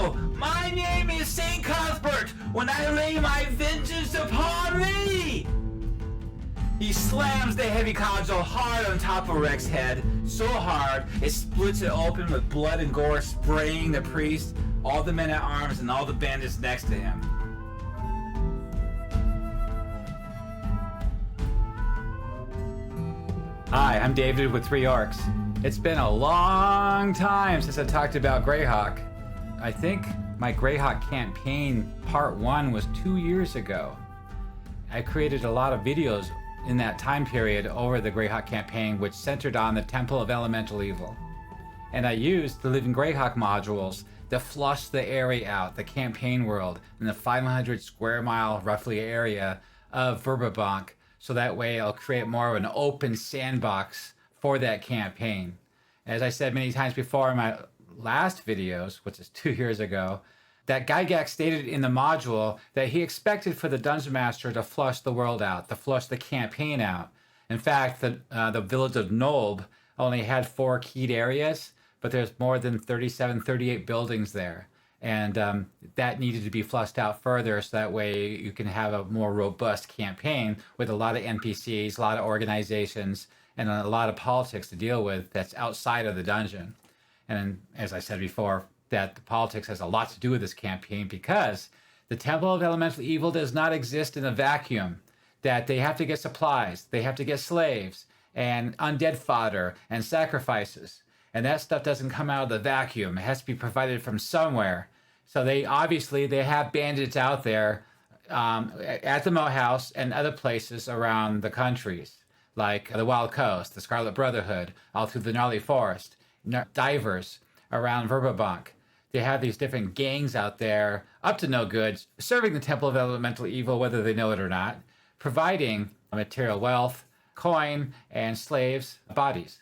Hello, my name is St. Cuthbert when I lay my vengeance upon thee! He slams the heavy cudgel hard on top of Rex's head, so hard it splits it open with blood and gore spraying the priest, all the men at arms, and all the bandits next to him. Hi, I'm David with 3 Orcs. It's been a long time since I talked about Greyhawk. I think my Greyhawk campaign part 1 was 2 years ago. I created a lot of videos in that time period over the Greyhawk campaign, which centered on the Temple of Elemental Evil. And I used the Living Greyhawk modules to flush the area out, the campaign world, in the 500 square mile roughly area of Verbobonc, so that way I'll create more of an open sandbox for that campaign. As I said many times before in my last videos, which is 2 years ago, that Gygax stated in the module that he expected for the Dungeon Master to flush the world out, to flush the campaign out. In fact, the village of Nolb only had 4 keyed areas, but there's more than 37, 38 buildings there. And that needed to be flushed out further so that way you can have a more robust campaign with a lot of NPCs, a lot of organizations, and a lot of politics to deal with that's outside of the dungeon. And as I said before, that the politics has a lot to do with this campaign because the Temple of Elemental Evil does not exist in a vacuum, that they have to get supplies, they have to get slaves, and undead fodder, and sacrifices. And that stuff doesn't come out of the vacuum. It has to be provided from somewhere. So they have bandits out there at the Moat House and other places around the countries, like the Wild Coast, the Scarlet Brotherhood, all through the Gnarly Forest, divers around Verbobonc. They have these different gangs out there, up to no good, serving the Temple of Elemental Evil, whether they know it or not, providing material wealth, coin, and slaves' bodies.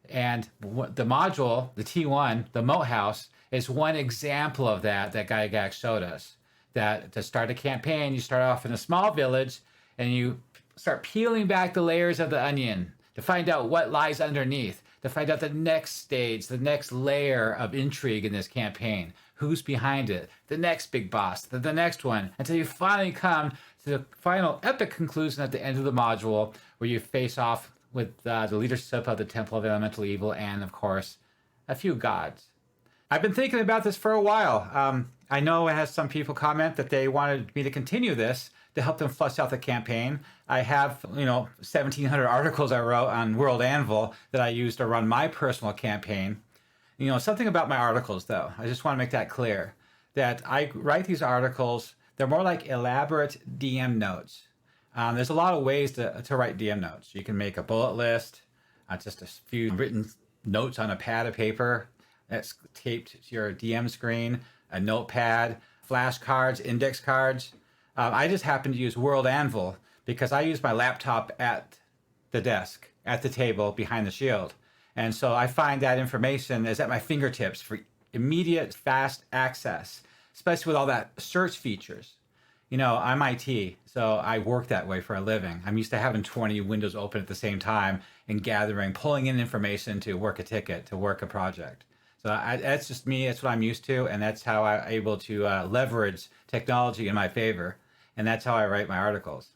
And the module, the T1, the Moat House, is one example of that Gygax showed us. That to start a campaign, you start off in a small village, and you start peeling back the layers of the onion to find out what lies underneath, to find out the next stage, the next layer of intrigue in this campaign. Who's behind it? The next big boss, the next one, until you finally come to the final epic conclusion at the end of the module where you face off with the leadership of the Temple of Elemental Evil and, of course, a few gods. I've been thinking about this for a while. I know it has some people comment that they wanted me to continue this to help them flush out the campaign. I have, 1,700 articles I wrote on World Anvil that I used to run my personal campaign. Something about my articles, though. I just want to make that clear. That I write these articles, they're more like elaborate DM notes. There's a lot of ways to write DM notes. You can make a bullet list, just a few written notes on a pad of paper that's taped to your DM screen, a notepad, flashcards, index cards. I just happen to use World Anvil because I use my laptop at the desk, at the table, behind the shield. And so I find that information is at my fingertips immediate, fast access, especially with all that search features. I'm IT, so I work that way for a living. I'm used to having 20 windows open at the same time and pulling in information to work a ticket, to work a project. So that's just me. That's what I'm used to, and that's how I'm able to leverage technology in my favor. And that's how I write my articles.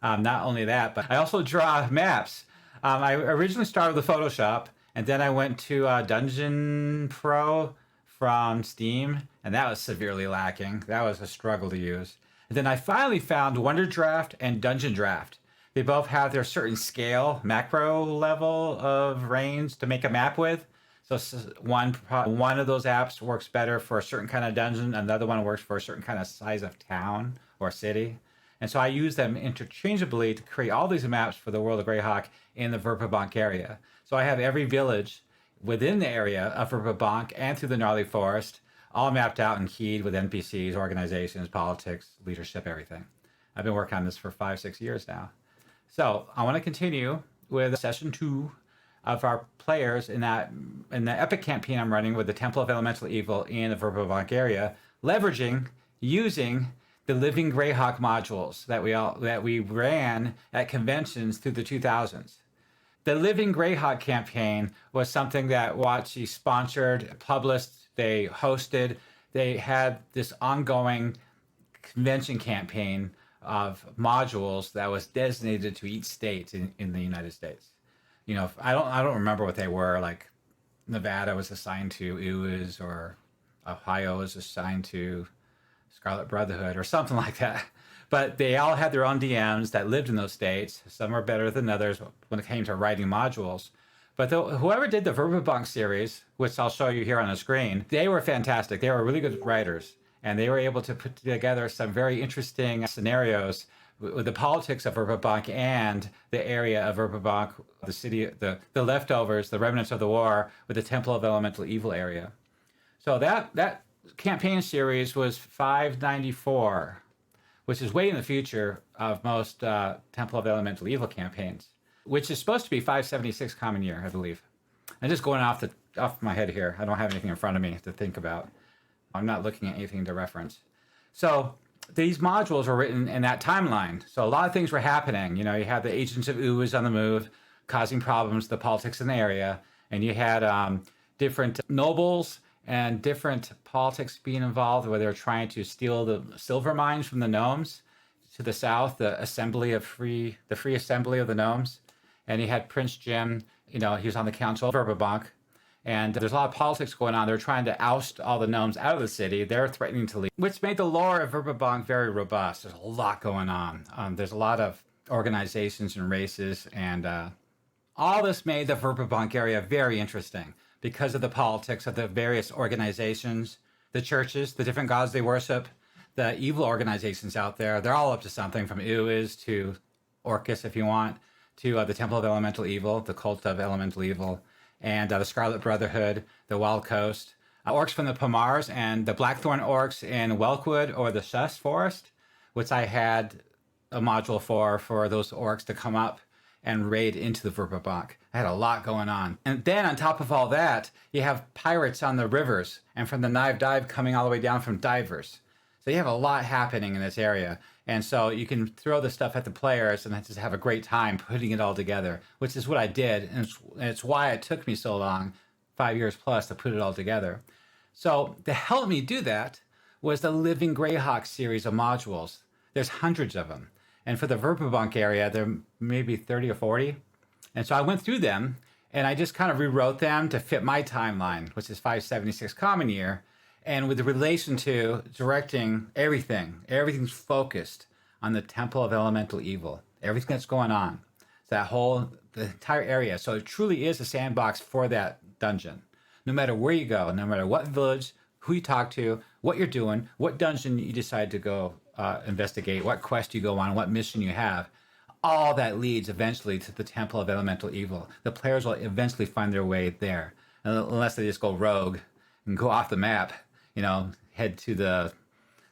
Not only that, but I also draw maps. I originally started with Photoshop, and then I went to Dungeon Pro from Steam, and that was severely lacking. That was a struggle to use. And then I finally found Wonderdraft and Dungeondraft. They both have their certain scale, macro level of range to make a map with. So one of those apps works better for a certain kind of dungeon, another one works for a certain kind of size of town or city. And so I use them interchangeably to create all these maps for the World of Greyhawk in the Verbobonc area. So I have every village within the area of Verbobonc and through the Gnarly Forest, all mapped out and keyed with NPCs, organizations, politics, leadership, everything. I've been working on this for 5-6 years now. So I want to continue with session 2 of our players in the epic campaign I'm running with the Temple of Elemental Evil in the Verbobonc area, using the Living Greyhawk modules that we ran at conventions through the 2000s. The Living Greyhawk campaign was something that WotC sponsored, published, they hosted. they had this ongoing convention campaign of modules that was designated to each state in the United States. You know, I don't remember what they were. Like Nevada was assigned to UIS, or Ohio was assigned to Scarlet Brotherhood or something like that. But they all had their own DMs that lived in those states. Some are better than others when it came to writing modules. But whoever did the Verbobonc series, which I'll show you here on the screen, they were fantastic. They were really good writers. And they were able to put together some very interesting scenarios with the politics of Verbobonc and the area of Verbobonc, the city, the leftovers, the remnants of the war, with the Temple of Elemental Evil area. So that campaign series was 594, which is way in the future of most Temple of Elemental Evil campaigns, which is supposed to be 576 Common Year, I believe. I'm just going off my head here. I don't have anything in front of me to think about. I'm not looking at anything to reference. So these modules were written in that timeline. So a lot of things were happening. You know, you had the agents of Uwas on the move, causing problems, the politics in the area. And you had different nobles and different politics being involved, where they were trying to steal the silver mines from the gnomes to the south, the free assembly of the gnomes. And you had Prince Jim, you know, he was on the council of Verbobonc. And there's a lot of politics going on. They're trying to oust all the gnomes out of the city. They're threatening to leave, which made the lore of Verbobonc very robust. There's a lot going on. There's a lot of organizations and races, and all this made the Verbobonc area very interesting because of the politics of the various organizations, the churches, the different gods they worship, the evil organizations out there. They're all up to something, from Uis to Orcus, if you want, to the Temple of Elemental Evil, the Cult of Elemental Evil, and the Scarlet Brotherhood, the Wild Coast, orcs from the Pomars, and the Blackthorn orcs in Welkwood or the Shus Forest, which I had a module for those orcs to come up and raid into the Verbobonc. I had a lot going on. And then on top of all that, you have pirates on the rivers, and from the Knive Dive coming all the way down from divers. So you have a lot happening in this area. And so you can throw the stuff at the players and just have a great time putting it all together, which is what I did. And it's why it took me so long, 5 years plus, to put it all together. So to help me do that was the Living Greyhawk series of modules. There's hundreds of them. And for the Verbobonc area, there may be 30 or 40. And so I went through them, and I just kind of rewrote them to fit my timeline, which is 576 Common Year. And with relation to directing everything's focused on the Temple of Elemental Evil, everything that's going on, the entire area. So it truly is a sandbox for that dungeon. No matter where you go, no matter what village, who you talk to, what you're doing, what dungeon you decide to go investigate, what quest you go on, what mission you have, all that leads eventually to the Temple of Elemental Evil. The players will eventually find their way there, unless they just go rogue and go off the map. You know, head to the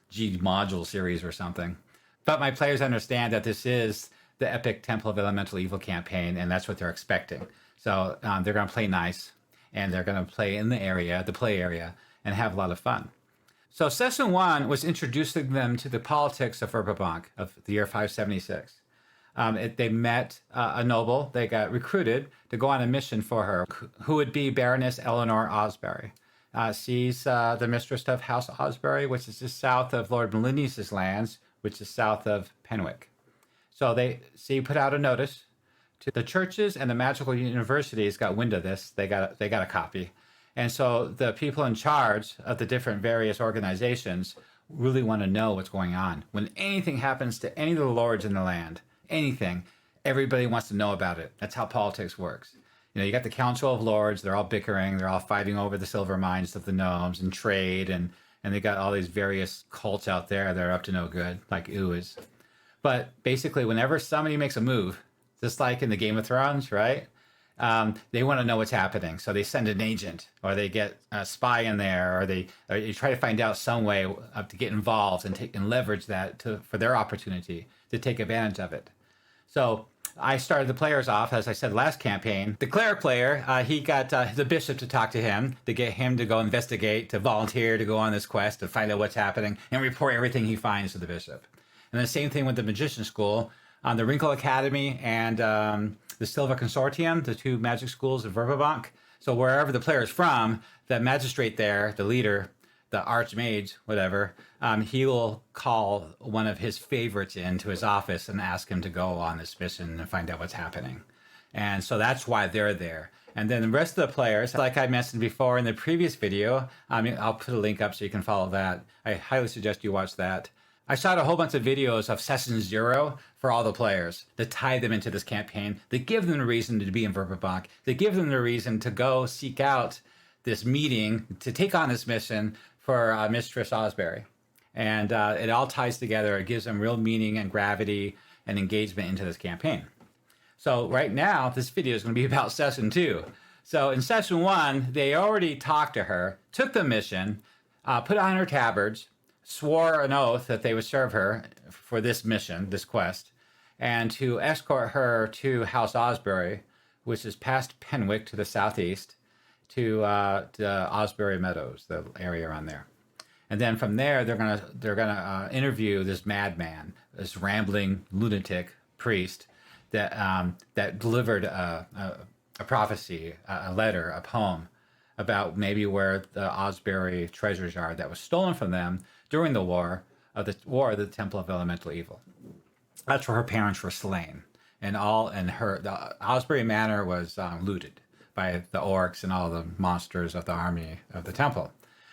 G module series or something. But my players understand that this is the epic Temple of Elemental Evil campaign, and that's what they're expecting. So they're going to play nice, and they're going to play in the play area, and have a lot of fun. So session 1 was introducing them to the politics of Verbobonc of the year 576. They met a noble. They got recruited to go on a mission for her, who would be Baroness Eleanor Asbury. She's the mistress of House Asbury, which is just south of Lord Melinius' lands, which is south of Penwick. So she put out a notice to the churches, and the magical universities got wind of this. They got a copy. And so the people in charge of the different various organizations really want to know what's going on. When anything happens to any of the lords in the land, anything, everybody wants to know about it. That's how politics works. You know, you got the Council of Lords, they're all bickering, they're all fighting over the silver mines of the gnomes and trade, and they got all these various cults out there that are up to no good, like Uwas. But basically, whenever somebody makes a move, just like in the Game of Thrones, right? They want to know what's happening. So they send an agent, or they get a spy in there, or you try to find out some way to get involved and leverage that for their opportunity to take advantage of it. So I started the players off, as I said last campaign. The cleric player, he got the bishop to talk to him, to get him to go investigate, to volunteer, to go on this quest, to find out what's happening, and report everything he finds to the bishop. And the same thing with the Magician School. The Wrinkle Academy and the Silva Consortium, the two magic schools of Verbobonc. So wherever the player is from, the magistrate there, the leader, the archmage, whatever, he will call one of his favorites into his office and ask him to go on this mission and find out what's happening. And so that's why they're there. And then the rest of the players, like I mentioned before in the previous video, I'll put a link up so you can follow that. I highly suggest you watch that. I shot a whole bunch of videos of Session 0 for all the players to tie them into this campaign, to give them a reason to be in Verbobonc, to give them the reason to go seek out this meeting, to take on this mission for Mistress Asbury. And it all ties together. It gives them real meaning and gravity and engagement into this campaign. So right now, this video is going to be about Session 2. So in Session 1, they already talked to her, took the mission, put on her tabards, swore an oath that they would serve her for this mission, this quest, and to escort her to House Asbury, which is past Penwick to the southeast, to Asbury Meadows, the area around there. And then from there, they're gonna interview this madman, this rambling lunatic priest that delivered a prophecy, a letter, a poem about maybe where the Asbury treasures are that was stolen from them during the War of the Temple of Elemental Evil. That's where her parents were slain, and the Asbury Manor was looted by the orcs and all the monsters of the army of the temple.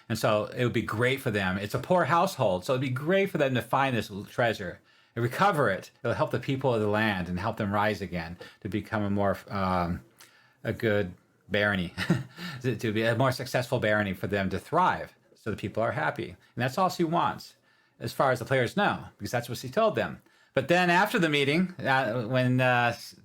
And so it would be great for them. It's a poor household, so it'd be great for them to find this treasure and recover it. It'll help the people of the land and help them rise again to become a good barony, to be a more successful barony for them to thrive, so the people are happy. And that's all she wants, as far as the players know, because that's what she told them. But then after the meeting, when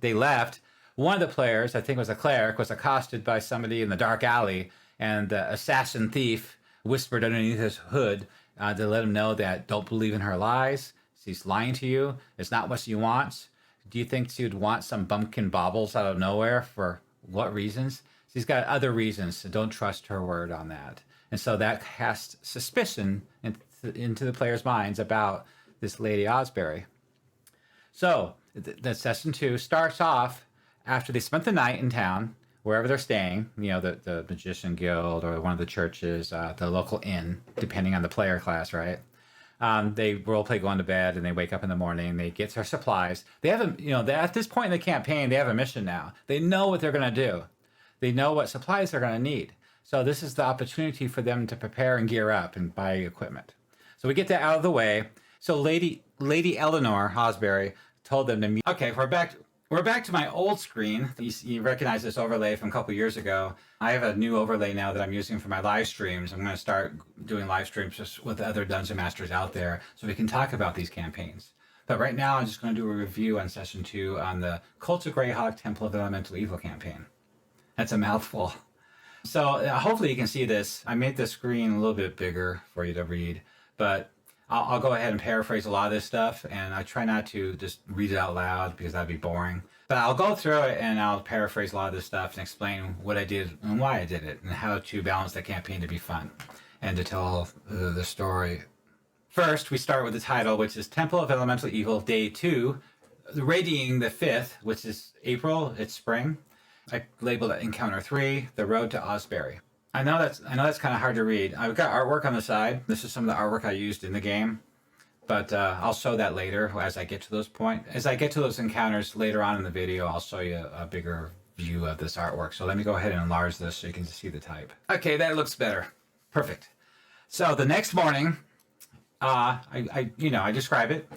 they left, one of the players, I think it was a cleric, was accosted by somebody in the dark alley, and the assassin thief whispered underneath his hood to let him know that don't believe in her lies. She's lying to you. It's not what she wants. Do you think she would want some bumpkin baubles out of nowhere? For what reasons? She's got other reasons, so don't trust her word on that. And so that casts suspicion into the players' minds about this Lady Asbury. So the Session 2 starts off after they spent the night in town, wherever they're staying, the Magician Guild or one of the churches, the local inn, depending on the player class, right? They roleplay going to bed, and they wake up in the morning. They get their supplies. They have at this point in the campaign, they have a mission now. They know what they're going to do. They know what supplies they're going to need. So this is the opportunity for them to prepare and gear up and buy equipment. So we get that out of the way. So Lady Eleanor Asbury told them to. Okay, we're back to my old screen. You recognize this overlay from a couple years ago. I have a new overlay now that I'm using for my live streams. I'm going to start doing live streams just with other Dungeon Masters out there so we can talk about these campaigns. But right now, I'm just going to do a review on Session 2 on the Cult of Greyhawk Temple of Elemental Evil campaign. That's a mouthful. So hopefully you can see this. I made the screen a little bit bigger for you to read, but I'll go ahead and paraphrase a lot of this stuff, and I try not to just read it out loud because that'd be boring. But I'll go through it and I'll paraphrase a lot of this stuff and explain what I did and why I did it and how to balance the campaign to be fun and to tell the story. First, we start with the title, which is Temple of Elemental Evil, Day 2, radiating the 5th, which is April, it's spring. I labeled it Encounter 3, The Road to Asbury. I know that's kind of hard to read. I've got artwork on the side. This is some of the artwork I used in the game, but I'll show that later as I get to those points. As I get to those encounters later on in the video, I'll show you a bigger view of this artwork. So let me go ahead and enlarge this so you can see the type. Okay, that looks better. Perfect. So the next morning, I describe it.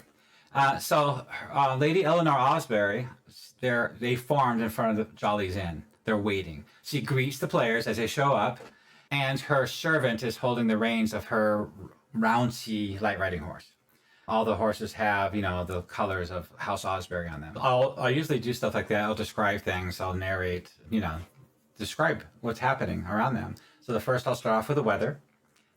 So Lady Eleanor Asbury, they formed in front of the Jolly's Inn. They're waiting. She greets the players as they show up, and her servant is holding the reins of her Roundsea light riding horse. All the horses have, the colors of House Asbury on them. I'll usually do stuff like that. I'll describe things. I'll narrate, describe what's happening around them. So first I'll start off with the weather.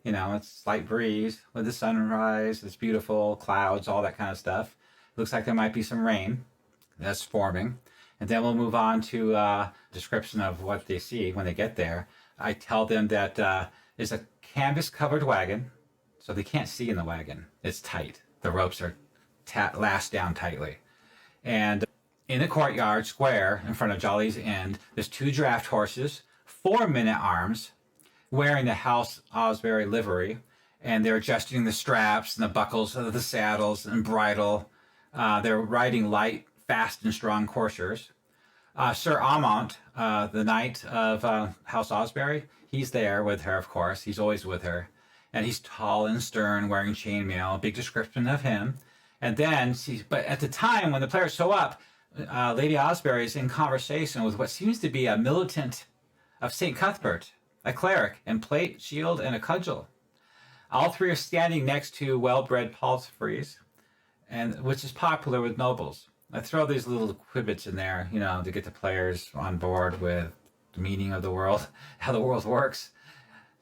It's slight breeze with the sunrise. It's beautiful, clouds, all that kind of stuff. Looks like there might be some rain that's forming. And then we'll move on to a description of what they see when they get there. I tell them that it's a canvas-covered wagon, so they can't see in the wagon. It's tight. The ropes are lashed down tightly. And in the courtyard square in front of Jolly's Inn, there's 2 draft horses, 4 men-at-arms, wearing the House Asbury livery, and they're adjusting the straps and the buckles of the saddles and bridle. They're riding light, fast, and strong coursers. Sir Amont, the knight of House Asbury, he's there with her, of course. He's always with her. And he's tall and stern, wearing chainmail, big description of him. And then, but at the time when the players show up, Lady Asbury is in conversation with what seems to be a militant of St. Cuthbert, a cleric, in plate, shield, and a cudgel. All three are standing next to well-bred palfreys, and which is popular with nobles. I throw these little quibbits in there, to get the players on board with the meaning of the world, how the world works.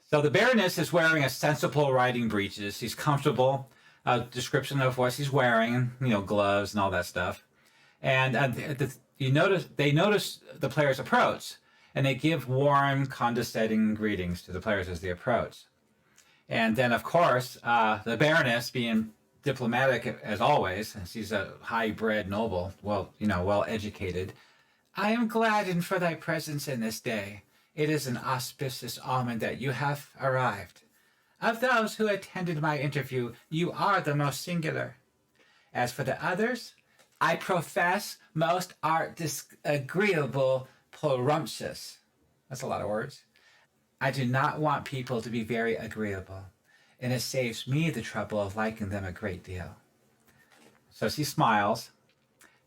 So the Baroness is wearing a sensible riding breeches. He's comfortable. Description of what he's wearing, gloves and all that stuff. And they notice the players approach, and they give warm, condescending greetings to the players as they approach. And then, of course, the Baroness, being diplomatic as always, she's a high-bred noble, well-educated. I am gladdened for thy presence in this day. It is an auspicious omen that you have arrived. Of those who attended my interview, you are the most singular. As for the others, I profess most are disagreeable, presumptuous. That's a lot of words. I do not want people to be very agreeable, and it saves me the trouble of liking them a great deal. So she smiles.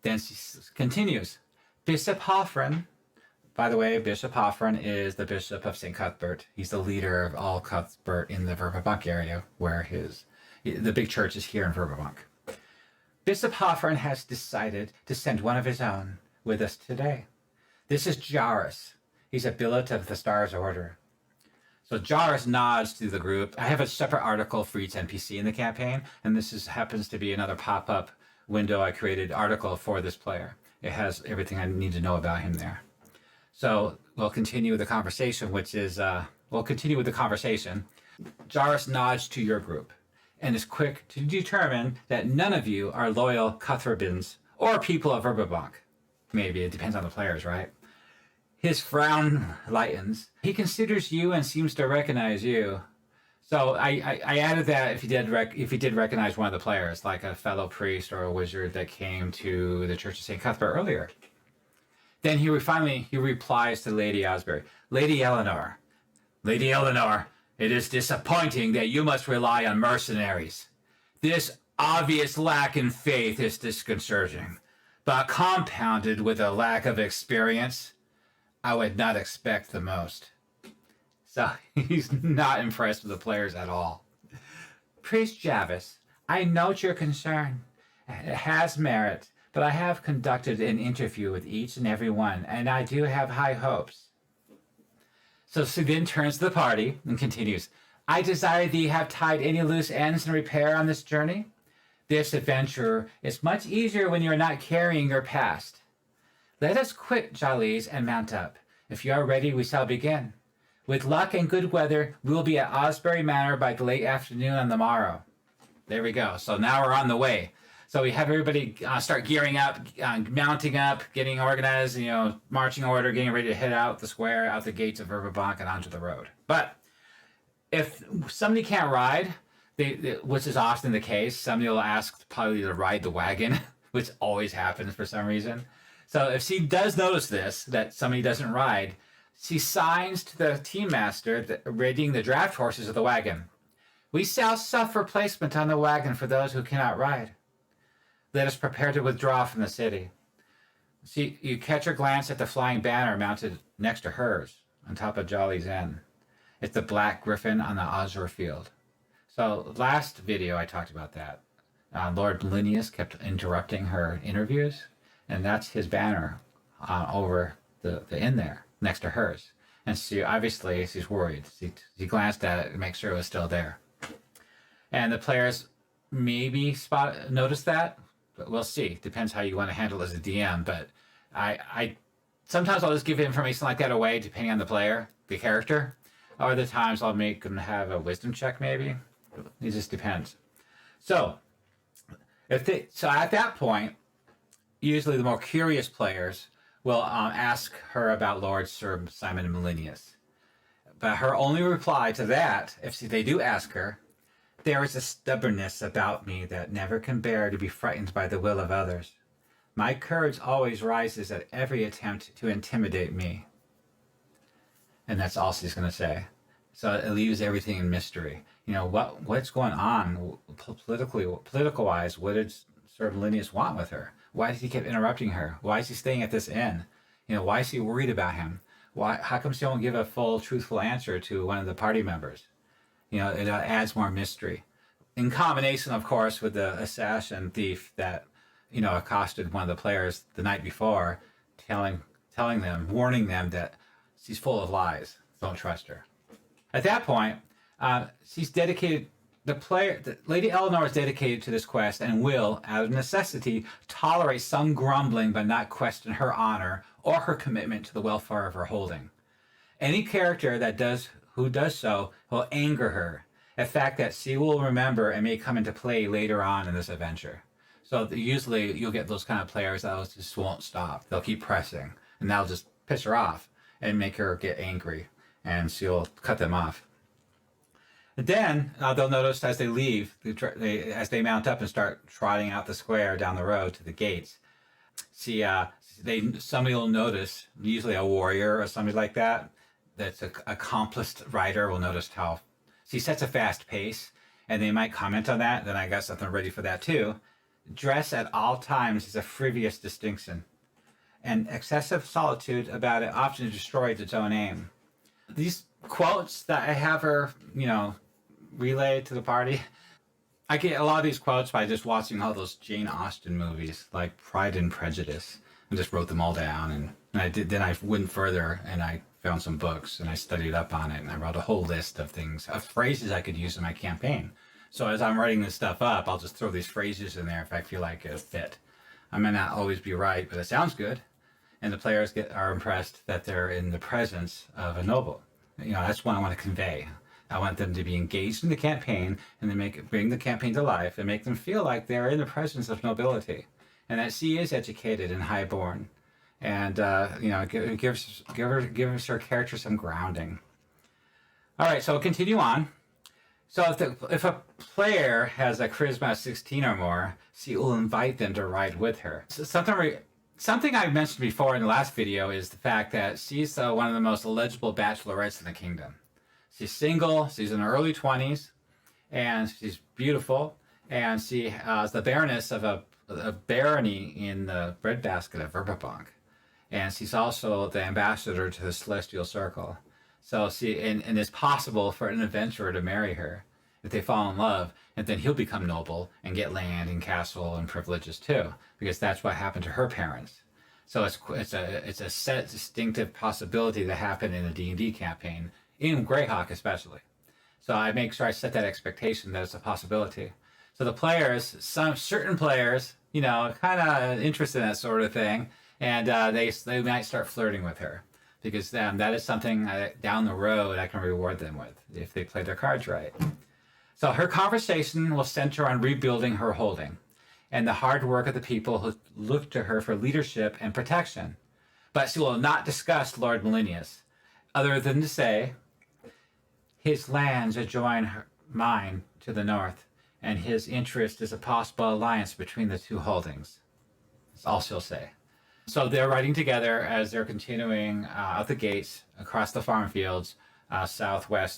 Then she continues. Bishop Hoffren, by the way, Bishop Hoffren is the Bishop of St. Cuthbert. He's the leader of all Cuthbert in the Verbobonc area, where the big church is here in Verbobonc. Bishop Hoffren has decided to send one of his own with us today. This is Jairus. He's a billet of the Stars Order. So Jairus nods to the group. I have a separate article for each NPC in the campaign, and this happens to be another pop-up window I created article for this player. It has everything I need to know about him there. So we'll continue the conversation, Jairus nods to your group and is quick to determine that none of you are loyal Cuthbertans or people of Verbobonc. Maybe, it depends on the players, right? His frown lightens. He considers you and seems to recognize you. So I added that if he did recognize one of the players, like a fellow priest or a wizard that came to the Church of St. Cuthbert earlier. Then he replies to Lady Asbury. Lady Eleanor, it is disappointing that you must rely on mercenaries. This obvious lack in faith is disconcerting, but compounded with a lack of experience, I would not expect the most. So he's not impressed with the players at all. Priest Javis, I note your concern. It has merit, but I have conducted an interview with each and every one, and I do have high hopes. So she then turns to the party and continues. I desire thee have tied any loose ends in repair on this journey. This adventure is much easier when you are not carrying your past. Let us quit Jollies and mount up. If you are ready, we shall begin. With luck and good weather, we will be at Asbury Manor by the late afternoon on the morrow. There we go. So now we're on the way. So we have everybody start gearing up, mounting up, getting organized, marching order, getting ready to head out the square, out the gates of Verbobonc and onto the road. But if somebody can't ride, which is often the case, somebody will ask probably to ride the wagon, which always happens for some reason. So if she does notice this, that somebody doesn't ride, she signs to the team master raiding the draft horses of the wagon. We shall suffer placement on the wagon for those who cannot ride. Let us prepare to withdraw from the city. You catch her glance at the flying banner mounted next to hers, on top of Jolly's Inn. It's the black griffin on the azure field. So last video I talked about that. Lord Linnaeus kept interrupting her interviews, and that's his banner over the inn there, next to hers. And she's worried. She glanced at it to make sure it was still there. And the players maybe noticed that, but we'll see. Depends how you want to handle it as a DM. But I sometimes I'll just give information like that away, depending on the player, the character. Other times I'll make them have a wisdom check, maybe. It just depends. So at that point, usually the more curious players will ask her about Lord Sir Simon Melinius. But her only reply to that, if they do ask her, there is a stubbornness about me that never can bear to be frightened by the will of others. My courage always rises at every attempt to intimidate me. And that's all she's going to say. So it leaves everything in mystery. You know, what's going on political-wise? What did Sir Valinius want with her? Why does he keep interrupting her? Why is he staying at this inn? You know, why is he worried about him? How come she won't give a full, truthful answer to one of the party members? You know, it adds more mystery. In combination, of course, with the assassin thief that, you know, accosted one of the players the night before, warning them that she's full of lies. Don't trust her. At that point, she's dedicated. Lady Eleanor is dedicated to this quest and will, out of necessity, tolerate some grumbling but not question her honor or her commitment to the welfare of her holding. Any character who does so will anger her, a fact that she will remember and may come into play later on in this adventure. So usually you'll get those kind of players that just won't stop. They'll keep pressing, and that'll just piss her off and make her get angry, and she'll cut them off. Then they'll notice as they leave, as they mount up and start trotting out the square down the road to the gates, somebody will notice, usually a warrior or somebody like that, that's an accomplished rider will notice how she sets a fast pace, and they might comment on that. Then I got something ready for that too. Dress at all times is a frivolous distinction, and excessive solitude about it often destroys its own aim. These quotes that I have her, you know, relay to the party, I get a lot of these quotes by just watching all those Jane Austen movies like Pride and Prejudice, and just wrote them all down. And then I went further and I found some books and I studied up on it, and I wrote a whole list of phrases I could use in my campaign. So as I'm writing this stuff up, I'll just throw these phrases in there if I feel like it'll fit. I may not always be right, but it sounds good, and the players are impressed that they're in the presence of a noble. You know, that's what I want to convey. I want them to be engaged in the campaign, and then bring the campaign to life and make them feel like they're in the presence of nobility, and that she is educated and high-born, and you know, gives her character some grounding. All right, so we'll continue on. So if a player has a charisma of 16 or more, she will invite them to ride with her. So something I mentioned before in the last video is the fact that she's one of the most eligible bachelorettes in the kingdom. She's single, she's in her early 20s, and she's beautiful, and she is the baroness of a barony in the breadbasket of Verbobonc. And she's also the ambassador to the Celestial Circle. So and it's possible for an adventurer to marry her if they fall in love, and then he'll become noble and get land and castle and privileges too, because that's what happened to her parents. So it's a set distinctive possibility that happened in a D&D campaign, in Greyhawk especially. So I make sure I set that expectation that it's a possibility. So the players, certain players, you know, kind of interested in that sort of thing, and they might start flirting with her, because that is something down the road I can reward them with if they play their cards right. So her conversation will center on rebuilding her holding and the hard work of the people who look to her for leadership and protection. But she will not discuss Lord Valinius, other than to say, his lands adjoin mine to the north, and his interest is a possible alliance between the two holdings. That's all she'll say. So they're riding together as they're continuing out the gates across the farm fields, southeast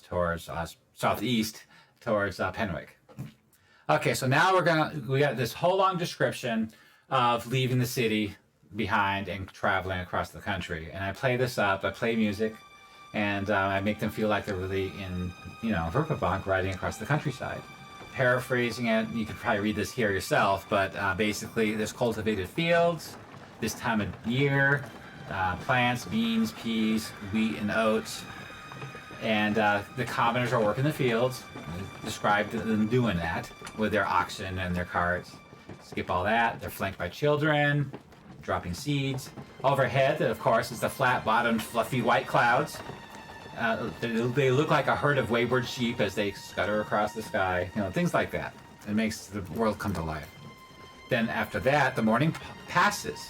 towards Penwick. Okay, so now we got this whole long description of leaving the city behind and traveling across the country. And I play this up, I play music, and I make them feel like they're really in, you know, Verbobonc, riding across the countryside. Paraphrasing it, you could probably read this here yourself, but basically there's cultivated fields, this time of year, plants, beans, peas, wheat, and oats. And the commoners are working the fields. Described them doing that with their oxen and their carts. Skip all that. They're flanked by children, dropping seeds. Overhead, of course, is the flat-bottomed, fluffy white clouds. They look like a herd of wayward sheep as they scutter across the sky. You know, things like that. It makes the world come to life. Then after that, the morning passes.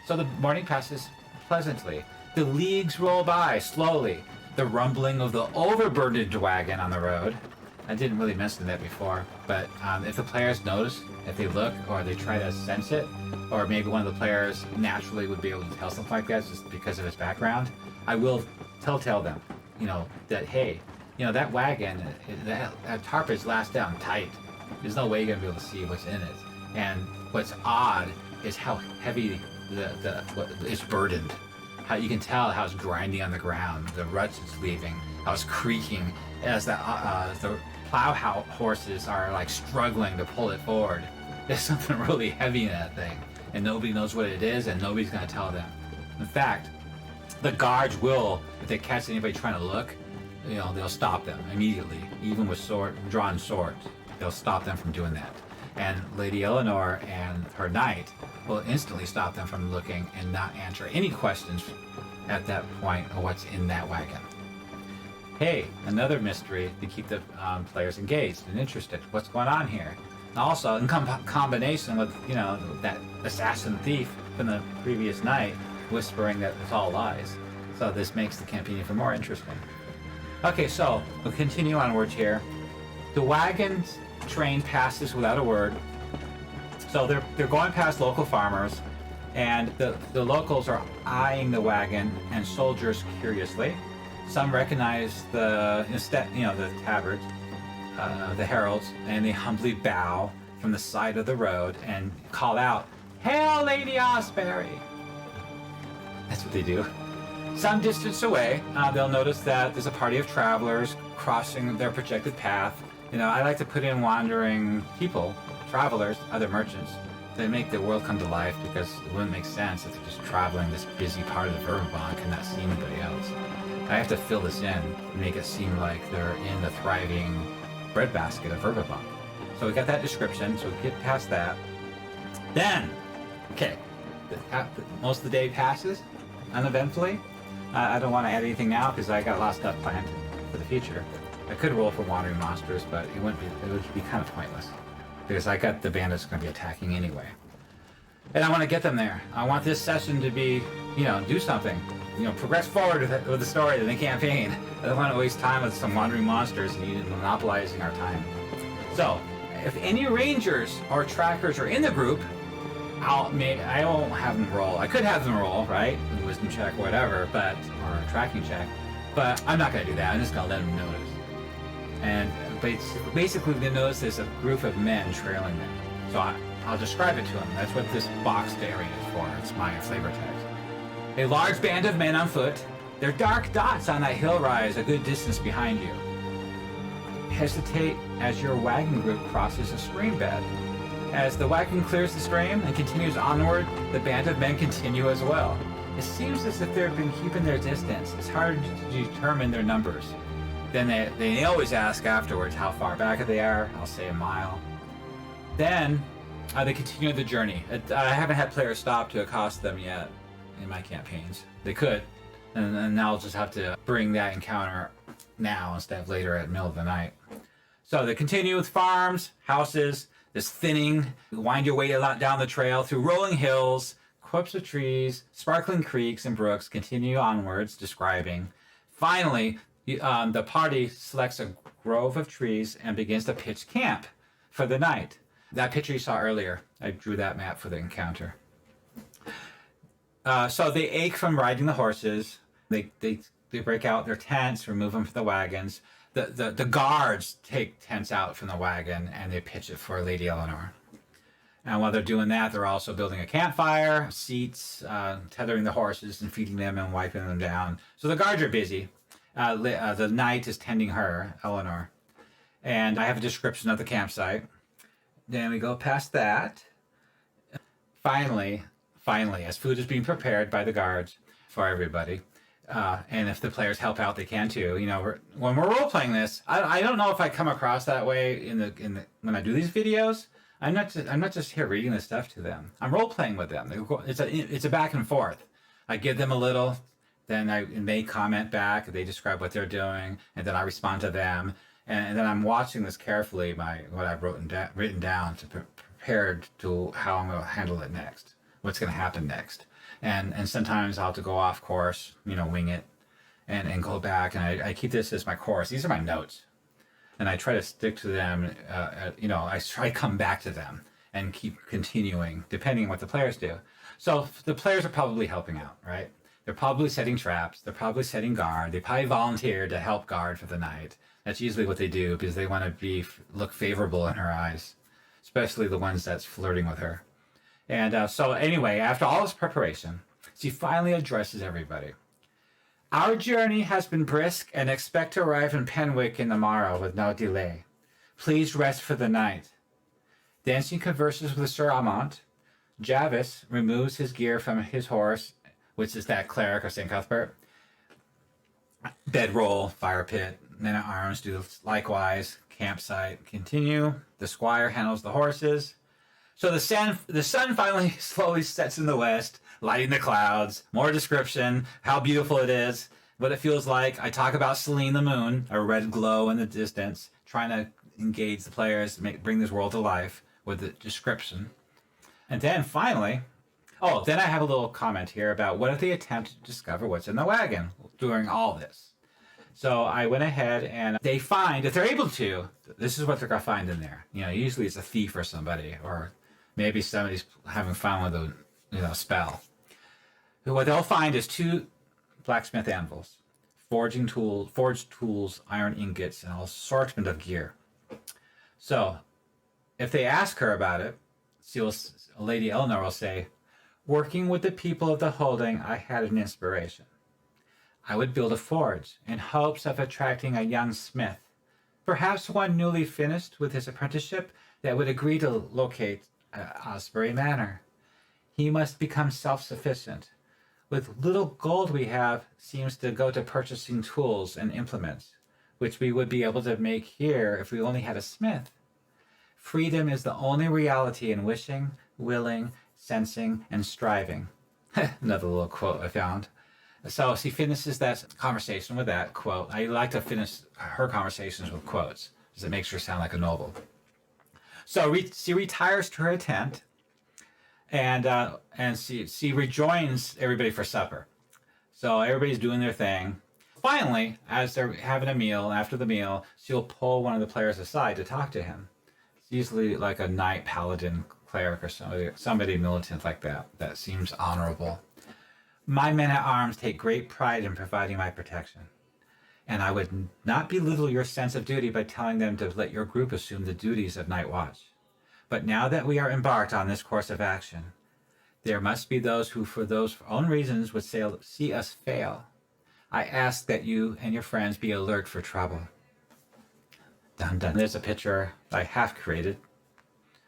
So the morning passes pleasantly. The leagues roll by slowly. the rumbling of the overburdened wagon on the road. I didn't really mention that before, but if the players notice, if they look or they try to sense it, or maybe one of the players naturally would be able to tell something like that just because of its background, I will tell them, that, hey, that wagon, that tarp is lashed down tight. There's no way you're going to be able to see what's in it. And what's odd is how heavy it's burdened. How you can tell how it's grinding on the ground, the ruts it's leaving, how it's creaking as the plow horses are like struggling to pull it forward. There's something really heavy in that thing, and nobody knows what it is, and nobody's going to tell them. In fact, the guards will, if they catch anybody trying to look, they'll stop them immediately, even with drawn swords. They'll stop them from doing that. And Lady Eleanor and her knight will instantly stop them from looking and not answer any questions at that point of what's in that wagon. Hey, another mystery to keep the players engaged and interested. What's going on here? And also, in combination with, that assassin thief from the previous night whispering that it's all lies. So this makes the campaign even more interesting. Okay, so we'll continue onwards here. The wagon's train passes without a word. So they're going past local farmers, and the locals are eyeing the wagon and soldiers curiously. Some recognize the tabards, the heralds, and they humbly bow from the side of the road and call out, "Hail, Lady Asbury!" That's what they do. Some distance away, they'll notice that there's a party of travelers crossing their projected path. I like to put in wandering people, travelers, other merchants, to make the world come to life, because it wouldn't make sense if they're just traveling this busy part of the Verbobonc and not see anybody else. I have to fill this in and make it seem like they're in the thriving breadbasket of Verbobonc. So we got that description, so we get past that. Then, most of the day passes uneventfully. I don't want to add anything now because I got a lot of stuff planned for the future. I could roll for wandering monsters, but it would be kind of pointless because I got the bandits going to be attacking anyway. And I want to get them there. I want this session to be, do something. Progress forward with the story of the campaign. I don't want to waste time with some wandering monsters and monopolizing our time. So, if any rangers or trackers are in the group, I won't have them roll. I could have them roll, right? A wisdom check, whatever, or a tracking check. But I'm not going to do that. I'm just going to let them notice. And basically, they notice there's a group of men trailing them. So I'll describe it to them. That's what this boxed area is for. It's my flavor text. A large band of men on foot. They're dark dots on that hill rise a good distance behind you. Hesitate as your wagon group crosses a stream bed. As the wagon clears the stream and continues onward, the band of men continue as well. It seems as if they've been keeping their distance. It's hard to determine their numbers. Then they always ask afterwards how far back they are. I'll say a mile. Then they continue the journey. I haven't had players stop to accost them yet in my campaigns. They could, and now I'll just have to bring that encounter now instead of later at the middle of the night. So they continue with farms, houses, this thinning, wind your way a lot down the trail through rolling hills, copses of trees, sparkling creeks and brooks, continue onwards, describing. Finally, the party selects a grove of trees and begins to pitch camp for the night. That picture you saw earlier, I drew that map for the encounter. So they ache from riding the horses. They break out their tents, remove them from the wagons. The guards take tents out from the wagon and they pitch it for Lady Eleanor. And while they're doing that, they're also building a campfire, seats, tethering the horses and feeding them and wiping them down. So the guards are busy. The knight is tending her, Eleanor. And I have a description of the campsite. Then we go past that. Finally, as food is being prepared by the guards for everybody, and if the players help out, they can too. When we're role playing this, I don't know if I come across that way in the when I do these videos. I'm not just here reading this stuff to them. I'm role playing with them. It's a back and forth. I give them a little, then they comment back. They describe what they're doing, and then I respond to them. And then I'm watching this carefully, what I've written down to prepared to how I'm going to handle it next. What's going to happen next. And sometimes I'll have to go off course, wing it. and go back, and I keep this as my course. These are my notes, and I try to stick to them. I try to come back to them and keep continuing, depending on what the players do. So the players are probably helping out, right? They're probably setting traps. They're probably setting guard. They probably volunteered to help guard for the night. That's usually what they do because they want to look favorable in her eyes, especially the ones that's flirting with her. And so anyway, after all this preparation, she finally addresses everybody. Our journey has been brisk and expect to arrive in Penwick in the morrow with no delay. Please rest for the night. Then she converses with Sir Amant. Javis removes his gear from his horse, which is that cleric of St. Cuthbert. Bedroll, fire pit, men at arms do likewise. Campsite continue. The squire handles the horses. So the sun finally slowly sets in the west, lighting the clouds. More description, how beautiful it is, what it feels like. I talk about Selene the moon, a red glow in the distance, trying to engage the players, bring this world to life with the description. And then finally, then I have a little comment here about what if they attempt to discover what's in the wagon during all this. So I went ahead and they find, if they're able to, this is what they're going to find in there. Usually it's a thief or somebody, or maybe somebody's having fun with a spell. What they'll find is 2 blacksmith anvils, forged tools, iron ingots, and all assortment of gear. So if they ask her about it, Lady Eleanor will say, working with the people of the holding, I had an inspiration. I would build a forge in hopes of attracting a young smith, perhaps one newly finished with his apprenticeship, that would agree to locate Asbury Manor. He must become self-sufficient. With little gold we have seems to go to purchasing tools and implements, which we would be able to make here if we only had a smith. Freedom is the only reality in wishing, willing, sensing, and striving. Another little quote I found. So she finishes that conversation with that quote. I like to finish her conversations with quotes, because it makes her sound like a noble. So she retires to her tent, and she rejoins everybody for supper. So everybody's doing their thing. Finally, as they're having a meal, after the meal, she'll pull one of the players aside to talk to him. It's usually like a knight, paladin, cleric, or somebody militant like that seems honorable. My men at arms take great pride in providing my protection, and I would not belittle your sense of duty by telling them to let your group assume the duties of night watch. But now that we are embarked on this course of action, there must be those who, for those own reasons, would see us fail. I ask that you and your friends be alert for trouble. Dun dun. There's a picture I half created.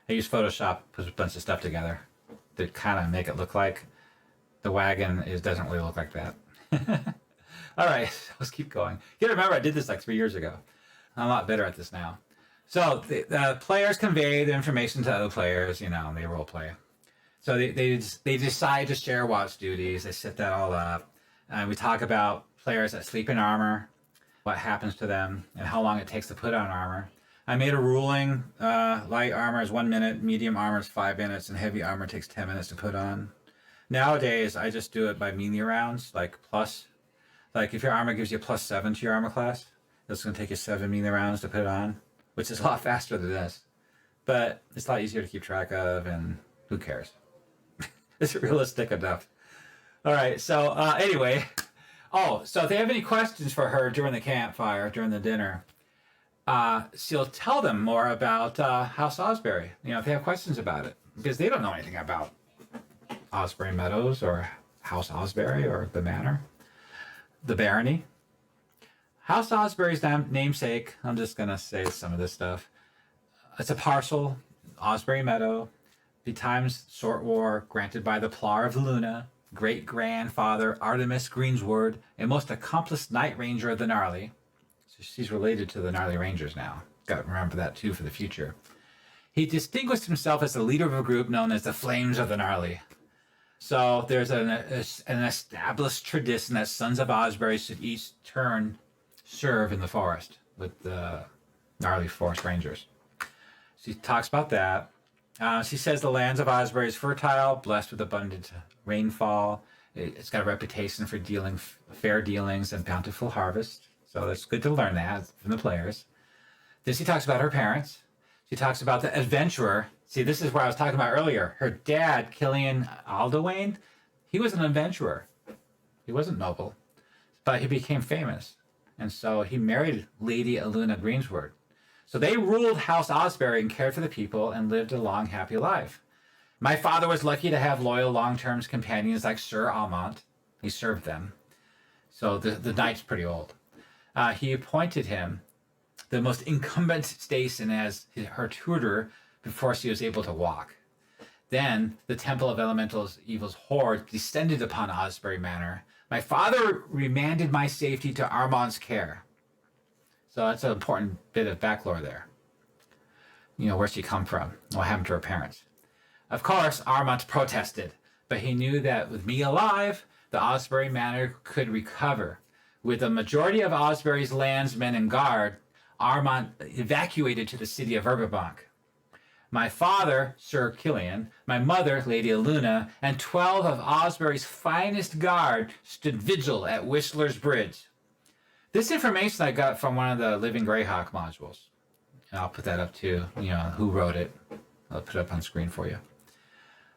I used Photoshop, put a bunch of stuff together to kind of make it look like the wagon doesn't really look like that. All right, let's keep going. You gotta remember, I did this like 3 years ago. I'm a lot better at this now. So the players convey the information to other players, they role play. So they decide to share watch duties. They set that all up. And we talk about players that sleep in armor, what happens to them, and how long it takes to put on armor. I made a ruling. Light armor is 1 minute, medium armor is 5 minutes, and heavy armor takes 10 minutes to put on. Nowadays, I just do it by melee rounds, like if your armor gives you +7 to your armor class, it's going to take you 7 melee rounds to put it on, which is a lot faster than this. But it's a lot easier to keep track of, and who cares? It's realistic enough. All right, so anyway. So if they have any questions for her during the campfire, during the dinner, she'll tell them more about House Asbury, if they have questions about it, because they don't know anything about Asbury Meadows or House Asbury or the manor, the barony. House Asbury's namesake, I'm just going to say some of this stuff. It's a parcel, Asbury Meadow, betimes short war granted by the Plar of Luna, great-grandfather Artemis Greensward, a most accomplished Night Ranger of the Gnarly. So she's related to the Gnarly Rangers now. Got to remember that too for the future. He distinguished himself as the leader of a group known as the Flames of the Gnarly. So there's an established tradition that sons of Asbury should each turn serve in the forest with the Gnarly Forest Rangers. She talks about that. She says the lands of Asbury is fertile, blessed with abundant rainfall, It's got a reputation for dealing fair dealings and bountiful harvest. So it's good to learn that from the players. Then she talks about her parents. She talks about the adventurer. See, this is where I was talking about earlier. Her dad, Killian Aldewain, he was an adventurer. He wasn't noble, but he became famous. And so he married Lady Aluna Greensward. So they ruled House Asbury and cared for the people and lived a long, happy life. My father was lucky to have loyal, long-term companions like Sir Almont. He served them. So the knight's pretty old. He appointed him the most incumbent station as her tutor before she was able to walk. Then the Temple of Elemental Evil's horde descended upon Asbury Manor. My father remanded my safety to Armand's care. So that's an important bit of backlore there. Where she come from, what happened to her parents. Of course, Armand protested, but he knew that with me alive, the Asbury Manor could recover. With the majority of Asbury's landsmen and guard, Armand evacuated to the city of Verbobonc. My father, Sir Killian, my mother, Lady Aluna, and 12 of Asbury's finest guard stood vigil at Whistler's Bridge. This information I got from one of the Living Greyhawk modules. And I'll put that up too, who wrote it. I'll put it up on screen for you.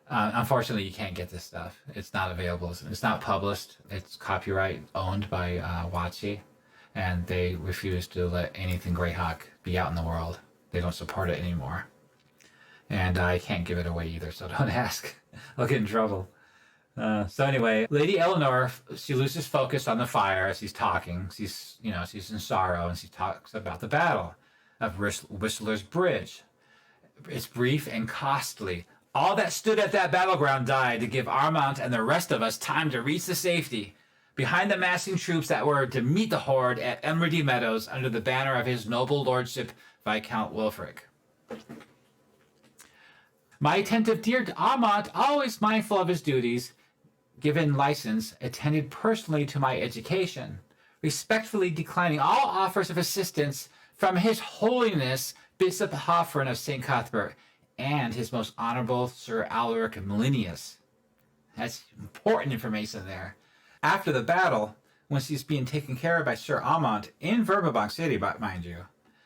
Unfortunately, you can't get this stuff. It's not available. It's not published. It's copyright owned by WotC, and they refuse to let anything Greyhawk be out in the world. They don't support it anymore. And I can't give it away either, so don't ask. I'll get in trouble. So anyway, Lady Eleanor, she loses focus on the fire as she's talking. She's in sorrow, and she talks about the battle of Whistler's Bridge. It's brief and costly. All that stood at that battleground died to give Armand and the rest of us time to reach the safety behind the massing troops that were to meet the horde at Emridy Meadows under the banner of his noble lordship, Viscount Wilfric. My attentive dear Armand, always mindful of his duties, given license, attended personally to my education, respectfully declining all offers of assistance from His Holiness Bishop Hoffren of St. Cuthbert and His Most Honorable Sir Alaric Melinius. That's important information there. After the battle, when she's being taken care of by Sir Almont in Verbobonc City, mind you,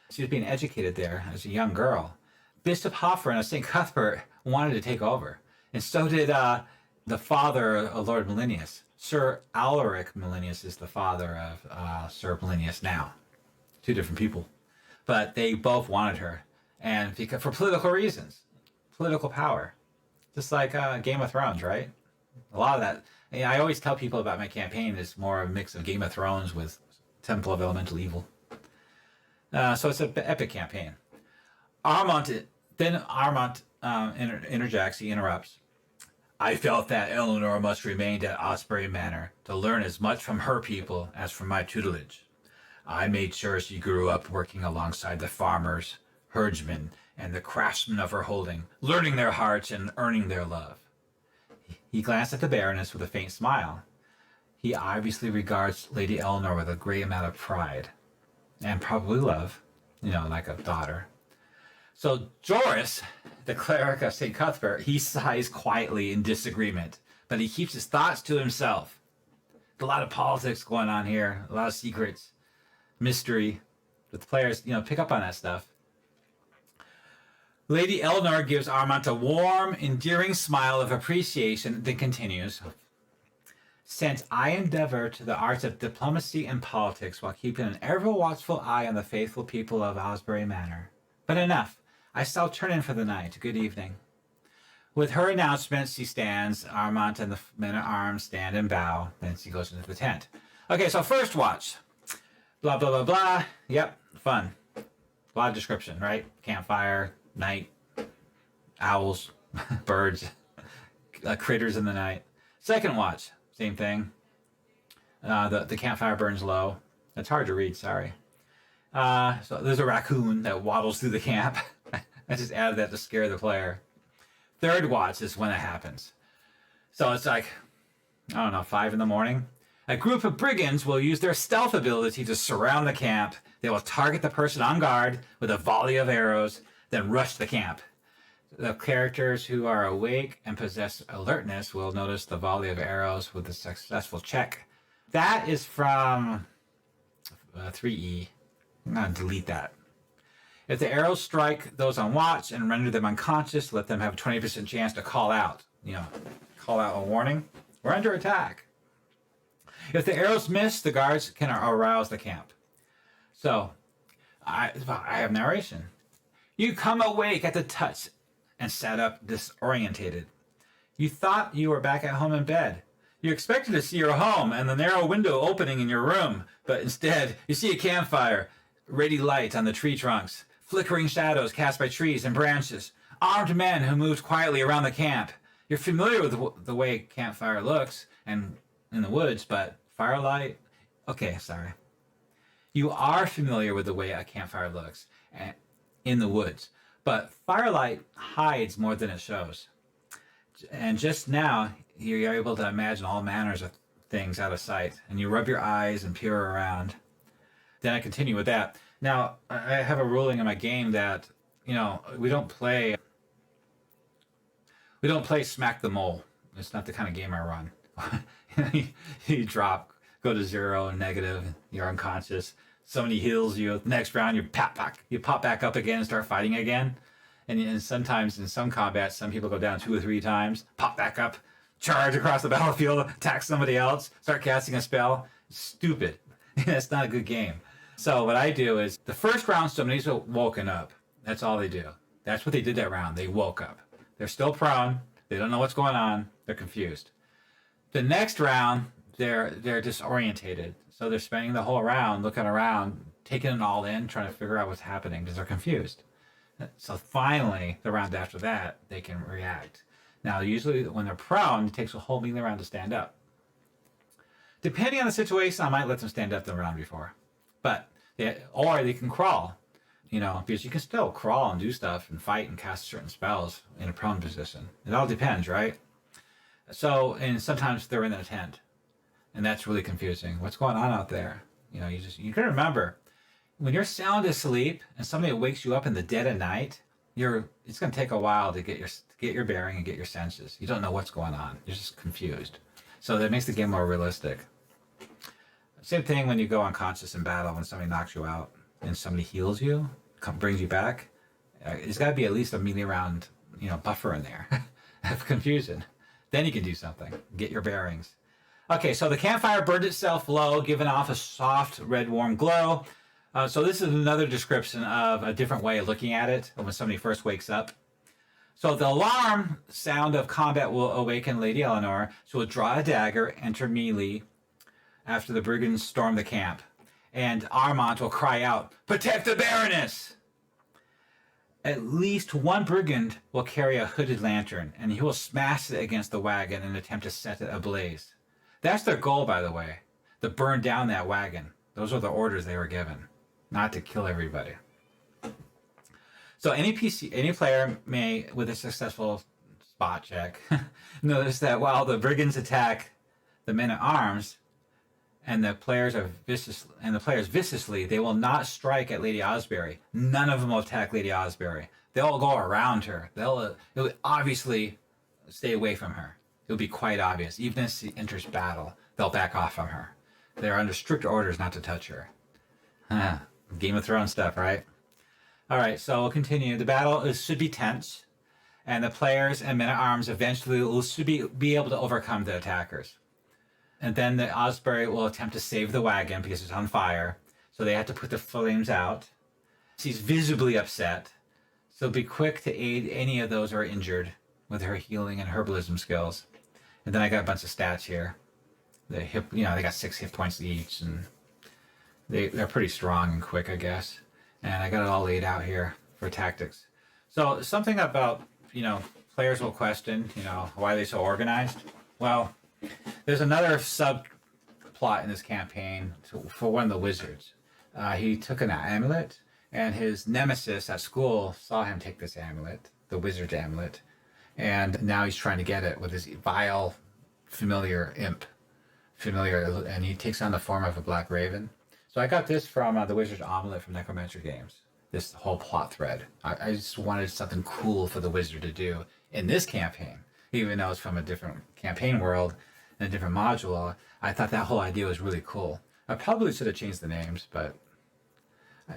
she was being educated there as a young girl. Bishop Hoffren of St. Cuthbert wanted to take over, and so did the father of Lord Melinius. Sir Alaric Melinius is the father of Sir Melinius now. Two different people. But they both wanted her, and for political reasons, political power. Just like Game of Thrones, right? A lot of that. I always tell people about my campaign is more a mix of Game of Thrones with Temple of Elemental Evil. So it's an epic campaign. Armand interjects, he interrupts. I felt that Eleanor must remain at Asbury Manor to learn as much from her people as from my tutelage. I made sure she grew up working alongside the farmers, herdsmen, and the craftsmen of her holding, learning their hearts and earning their love. He glanced at the Baroness with a faint smile. He obviously regards Lady Eleanor with a great amount of pride, and probably love, like a daughter. So Joris, the cleric of St. Cuthbert, he sighs quietly in disagreement, but he keeps his thoughts to himself. A lot of politics going on here, a lot of secrets, mystery, but the players, pick up on that stuff. Lady Eleanor gives Armand a warm, endearing smile of appreciation, then continues. Since I endeavor to the arts of diplomacy and politics while keeping an ever-watchful eye on the faithful people of Asbury Manor. But enough. I shall turn in for the night. Good evening. With her announcement, she stands. Armand and the men-at-arms stand and bow. Then she goes into the tent. Okay, so first watch. Blah, blah, blah, blah. Yep, fun. A lot of description, right? Campfire, night, owls, birds, critters in the night. Second watch, same thing. The campfire burns low. That's hard to read, sorry. So there's a raccoon that waddles through the camp. I just added that to scare the player. Third watch is when it happens. So it's like, 5 in the morning. A group of brigands will use their stealth ability to surround the camp. They will target the person on guard with a volley of arrows, then rush the camp. The characters who are awake and possess alertness will notice the volley of arrows with a successful check. That is from 3E. I'm going to delete that. If the arrows strike those on watch and render them unconscious, let them have a 20% chance to call out. Call out a warning. We're under attack. If the arrows miss, the guards can arouse the camp. So, I have narration. You come awake at the touch and sat up disorientated. You thought you were back at home in bed. You expected to see your home and the narrow window opening in your room, but instead you see a campfire, ruddy light on the tree trunks, flickering shadows cast by trees and branches, armed men who moved quietly around the camp. You're familiar with the way campfire looks and in the woods, but firelight... Okay, sorry. You are familiar with the way a campfire looks in the woods, but firelight hides more than it shows. And just now, you're able to imagine all manners of things out of sight, and you rub your eyes and peer around. Then I continue with that. Now, I have a ruling in my game that, we don't play Smack the Mole. It's not the kind of game I run. You drop, go to 0 and negative, you're unconscious. Somebody heals you. Next round, you pop back up again and start fighting again. And sometimes in some combats, some people go down 2 or 3 times, pop back up, charge across the battlefield, attack somebody else, start casting a spell. Stupid. It's not a good game. So what I do is the first round, somebody's woken up. That's all they do. That's what they did that round. They woke up. They're still prone. They don't know what's going on. They're confused. The next round, they're disorientated. So they're spending the whole round looking around, taking it all in, trying to figure out what's happening because they're confused. So finally, the round after that, they can react. Now, usually when they're prone, it takes a whole melee round to stand up. Depending on the situation, I might let them stand up the round before. Or they can crawl, because you can still crawl and do stuff and fight and cast certain spells in a prone position. It all depends, right? So, and sometimes they're in a tent. And that's really confusing. What's going on out there? You can remember, when you're sound asleep and somebody wakes you up in the dead of night, it's going to take a while to get your bearing and get your senses. You don't know what's going on. You're just confused. So that makes the game more realistic. Same thing when you go unconscious in battle, when somebody knocks you out and somebody heals you, brings you back. There's got to be at least a melee round, buffer in there of confusion. Then you can do something, get your bearings. Okay, so the campfire burned itself low, giving off a soft, red, warm glow. So this is another description of a different way of looking at it when somebody first wakes up. So the alarm sound of combat will awaken Lady Eleanor. She will draw a dagger, enter melee after the brigands storm the camp. And Armand will cry out, "Protect the Baroness!" At least one brigand will carry a hooded lantern, and he will smash it against the wagon and attempt to set it ablaze. That's their goal, by the way, to burn down that wagon. Those are the orders they were given, not to kill everybody. So any player may, with a successful spot check, notice that while the brigands attack the men-at-arms, and the players viciously, they will not strike at Lady Asbury. None of them will attack Lady Asbury. They'll go around her. They'll obviously stay away from her. It'll be quite obvious. Even if she enters battle, they'll back off from her. They're under strict orders not to touch her. Game of Thrones stuff, right? All right, so we'll continue. The battle should be tense, and the players and men-at-arms eventually should be able to overcome the attackers. And then the Asbury will attempt to save the wagon because it's on fire, so they have to put the flames out. She's visibly upset, so be quick to aid any of those who are injured with her healing and herbalism skills. And then I got a bunch of stats here. They got 6 hit points each, and they're pretty strong and quick, I guess. And I got it all laid out here for tactics. So something about, players will question, why are they so organized? Well, there's another subplot in this campaign for one of the wizards. He took an amulet, and his nemesis at school saw him take this amulet, the wizard's amulet, and now he's trying to get it with his vile, familiar imp. And he takes on the form of a black raven. So I got this from the Wizard's Omelet from Necromancer Games. this whole plot thread. I just wanted something cool for the wizard to do in this campaign, even though it's from a different campaign world and a different module. I thought that whole idea was really cool. I probably should have changed the names, but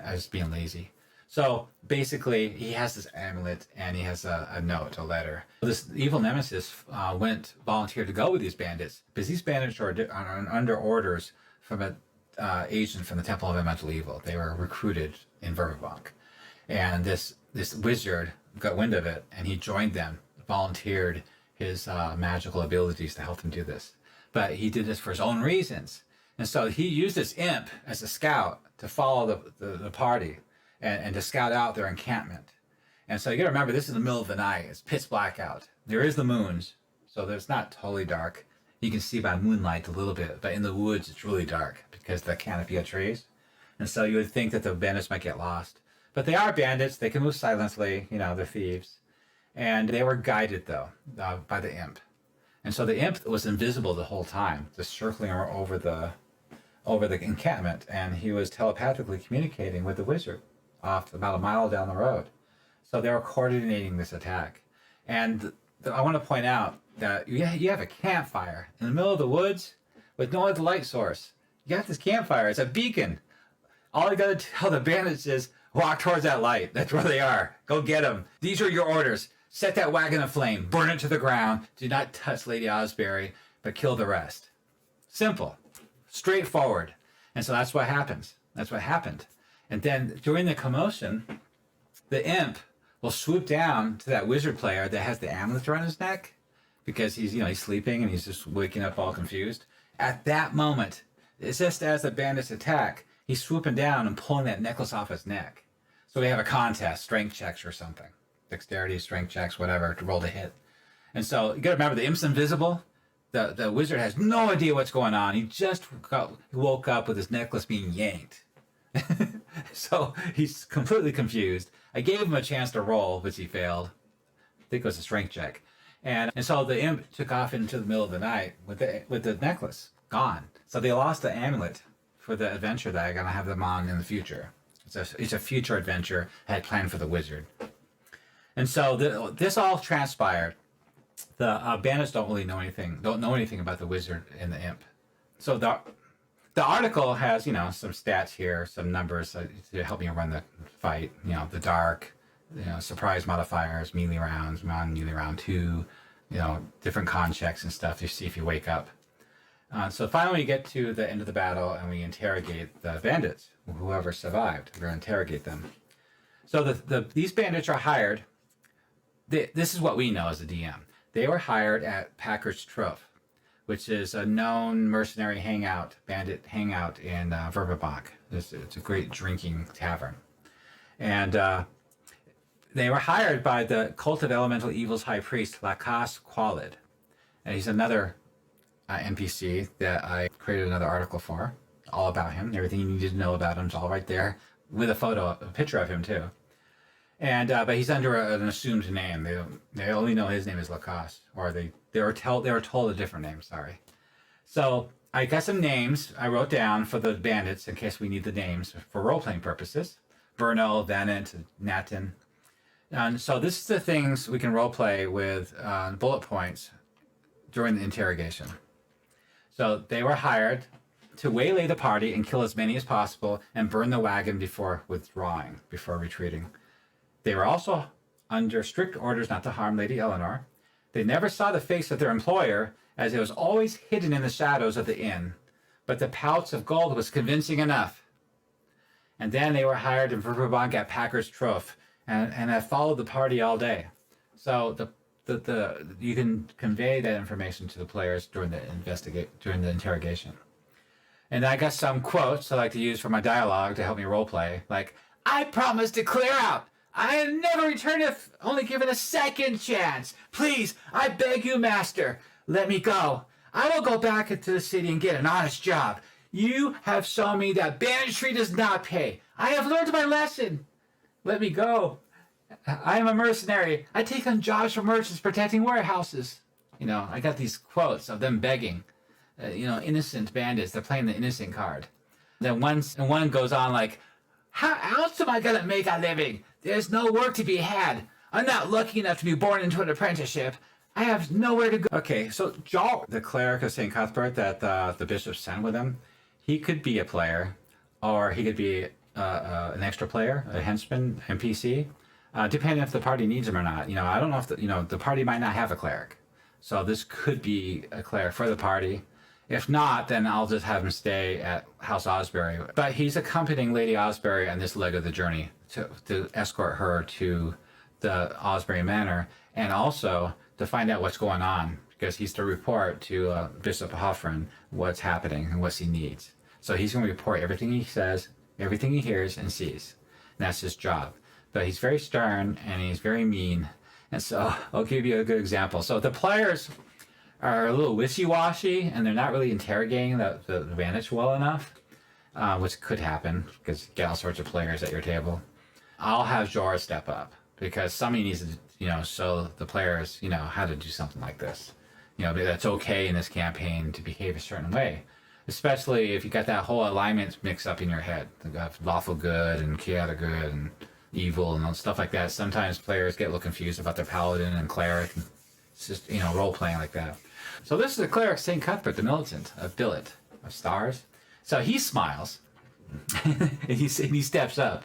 I was being lazy. So basically, he has this amulet, and he has a note, a letter. This evil nemesis volunteered to go with these bandits, because these bandits are under orders from an agent from the Temple of Elemental Evil. They were recruited in Verbobonc. And this wizard got wind of it, and he joined them, volunteered his magical abilities to help them do this. But he did this for his own reasons. And so he used this imp as a scout to follow the party and to scout out their encampment. And so you gotta remember, this is the middle of the night. It's pitch black out. There is the moons, so it's not totally dark. You can see by moonlight a little bit, but in the woods it's really dark because the canopy of trees. And so you would think that the bandits might get lost. But they are bandits. They can move silently. They're thieves. And they were guided, though, by the imp. And so the imp was invisible the whole time, just circling over the encampment, and he was telepathically communicating with the wizard off about a mile down the road. So they were coordinating this attack. And I want to point out that you have a campfire in the middle of the woods with no other light source. You got this campfire. It's a beacon. All you got to tell the bandits is walk towards that light. That's where they are. Go get them. These are your orders. Set that wagon aflame. Burn it to the ground. Do not touch Lady Asbury, but kill the rest. Simple. Straightforward. And so that's what happens. That's what happened. And then during the commotion, the imp will swoop down to that wizard player that has the amulet around his neck, because he's sleeping and he's just waking up all confused. At that moment, it's just as the bandits attack, he's swooping down and pulling that necklace off his neck. So we have a contest, strength checks or something. Dexterity, strength checks, whatever, to roll to hit. And so you gotta remember, the imp's invisible. The wizard has no idea what's going on. He just woke up with his necklace being yanked. So he's completely confused. I gave him a chance to roll, which he failed. I think it was a strength check. And so the imp took off into the middle of the night with the necklace gone. So they lost the amulet for the adventure that I'm gonna have them on in the future. It's a future adventure I had planned for the wizard. And so this all transpired. The bandits don't know anything about the wizard and the imp. So the article has, some stats here, some numbers to help me run the fight. The dark, surprise modifiers, melee rounds, non-melee round 2, different con checks and stuff to see if you wake up. So finally we get to the end of the battle and we interrogate the bandits, whoever survived. We're going to interrogate them. So these bandits are hired. This is what we know as a DM. They were hired at Packard's Trough, which is a known mercenary bandit hangout in Verbobonc. It's a great drinking tavern. And they were hired by the Cult of Elemental Evil's High Priest, Lacasse Qualid. And he's another NPC that I created another article for, all about him. Everything you needed to know about him is all right there, with a picture of him too. And but he's under an assumed name. They only know his name is Lacoste, or they were told a different name. Sorry. So I got some names I wrote down for the bandits in case we need the names for role playing purposes. Bernal, Vanant, Natin. And so this is the things we can role play with bullet points during the interrogation. So they were hired to waylay the party and kill as many as possible and burn the wagon before retreating. They were also under strict orders not to harm Lady Eleanor. They never saw the face of their employer, as it was always hidden in the shadows of the inn, but the pouch of gold was convincing enough. And then they were hired in Verbobonc at Packard's Trough, and I followed the party all day. So you can convey that information to the players during the interrogation. And I got some quotes I like to use for my dialogue to help me roleplay, like, "I promise to clear out. I never return if only given a second chance. Please, I beg you, master, let me go. I will go back into the city and get an honest job. You have shown me that banditry does not pay. I have learned my lesson. Let me go. I am a mercenary. I take on jobs for merchants protecting warehouses." I got these quotes of them begging. Innocent bandits. They're playing the innocent card. Then one goes on like, How else am I going to make a living? There's no work to be had. I'm not lucky enough to be born into an apprenticeship. I have nowhere to go. Okay, so Jarl, the cleric of St. Cuthbert that the bishop sent with him, he could be a player, or he could be an extra player, a henchman, NPC, depending if the party needs him or not. I don't know if the party might not have a cleric. So this could be a cleric for the party. If not, then I'll just have him stay at House Asbury. But he's accompanying Lady Asbury on this leg of the journey to escort her to the Asbury Manor, and also to find out what's going on, because he's to report to Bishop Hoffren what's happening and what he needs. So he's going to report everything he says, everything he hears and sees. And that's his job. But he's very stern and he's very mean. And so I'll give you a good example. So the players are a little wishy-washy and they're not really interrogating the advantage well enough, which could happen because you get all sorts of players at your table. I'll have Jorah step up because somebody needs to, show the players, how to do something like this. That's okay in this campaign to behave a certain way, especially if you got that whole alignment mixed up in your head. You got lawful good and chaotic good and evil and stuff like that. Sometimes players get a little confused about their paladin and cleric. It's just, role playing like that. So this is the cleric St. Cuthbert, the militant of Billet, of Stars. So he smiles and he steps up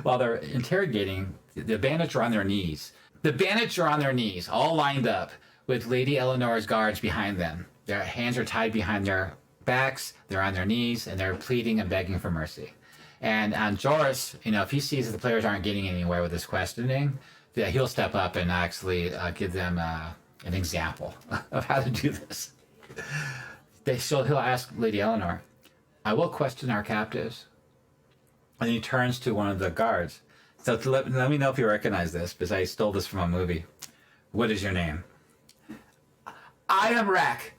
while they're interrogating. The bandits are on their knees. The bandits are on their knees, all lined up with Lady Eleanor's guards behind them. Their hands are tied behind their backs, they're on their knees, and they're pleading and begging for mercy. And Joris, if he sees that the players aren't getting anywhere with this questioning, he'll step up and actually give them an example of how to do this. He'll ask Lady Eleanor, I will question our captives. And he turns to one of the guards. So let me know if you recognize this, because I stole this from a movie. What is your name? I am Rack.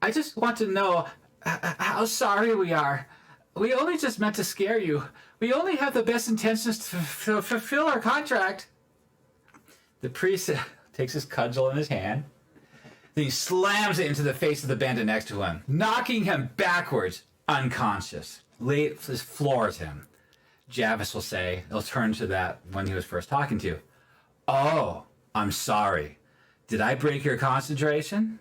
I just want to know how sorry we are. We only just meant to scare you. We only have the best intentions to fulfill our contract. The priest takes his cudgel in his hand. Then he slams it into the face of the bandit next to him, knocking him backwards, unconscious. Just floors him. Javis will say, he'll turn to that one he was first talking to. Oh, I'm sorry. Did I break your concentration?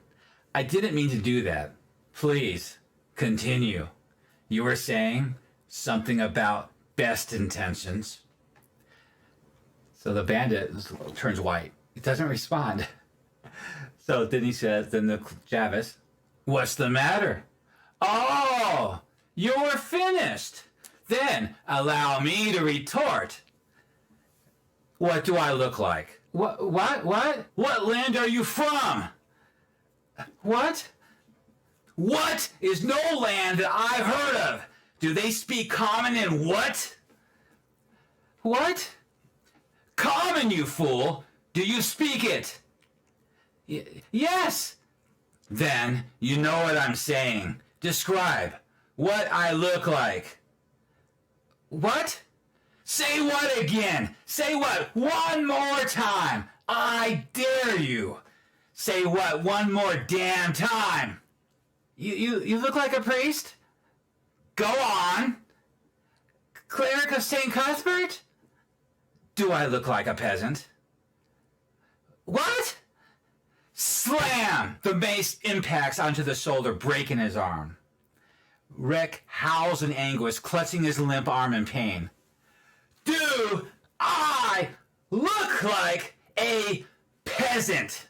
I didn't mean to do that. Please, continue. You were saying something about best intentions. So the bandit turns white. He doesn't respond. So then he says, the Javis, what's the matter? Oh, you're finished. Then allow me to retort. What do I look like? What? What land are you from? What? What is no land that I've heard of? Do they speak common in what? What? Common, you fool! Do you speak it? Yes! Then you know what I'm saying. Describe what I look like. What? Say what again? Say what one more time? I dare you. Say what one more damn time? You look like a priest? Go on. Cleric of St. Cuthbert? Do I look like a peasant? What? Slam! The mace impacts onto the shoulder, breaking his arm. Rick howls in anguish, clutching his limp arm in pain. Do I look like a peasant?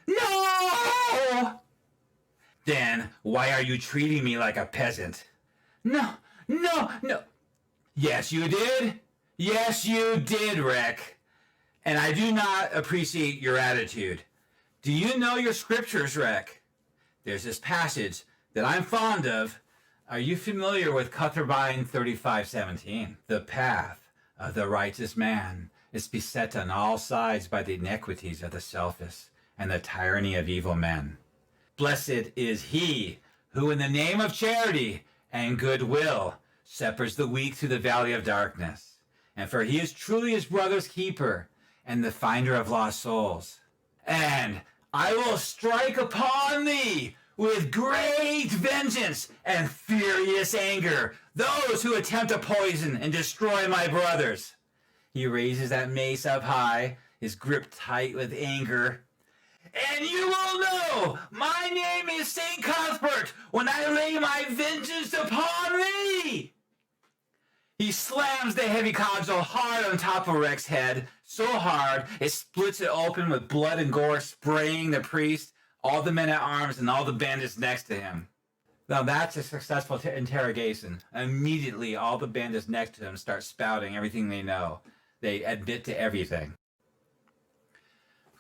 No! Then why are you treating me like a peasant? No. Yes, you did. Yes, you did, Rick. And I do not appreciate your attitude. Do you know your scriptures, Rick? There's this passage that I'm fond of. Are you familiar with Cuthbert 35:17? The path of the righteous man is beset on all sides by the iniquities of the selfish and the tyranny of evil men. Blessed is he who in the name of charity and goodwill shepherds the weak through the valley of darkness. And for he is truly his brother's keeper and the finder of lost souls. And I will strike upon thee with great vengeance and furious anger those who attempt to poison and destroy my brothers. He raises that mace up high, his grip tight with anger. And you will know my name is St. Cuthbert when I lay my vengeance upon thee. He slams the heavy cudgel hard on top of Rex's head, so hard it splits it open with blood and gore spraying the priest, all the men at arms, and all the bandits next to him. Now that's a successful interrogation. Immediately, all the bandits next to him start spouting everything they know. They admit to everything.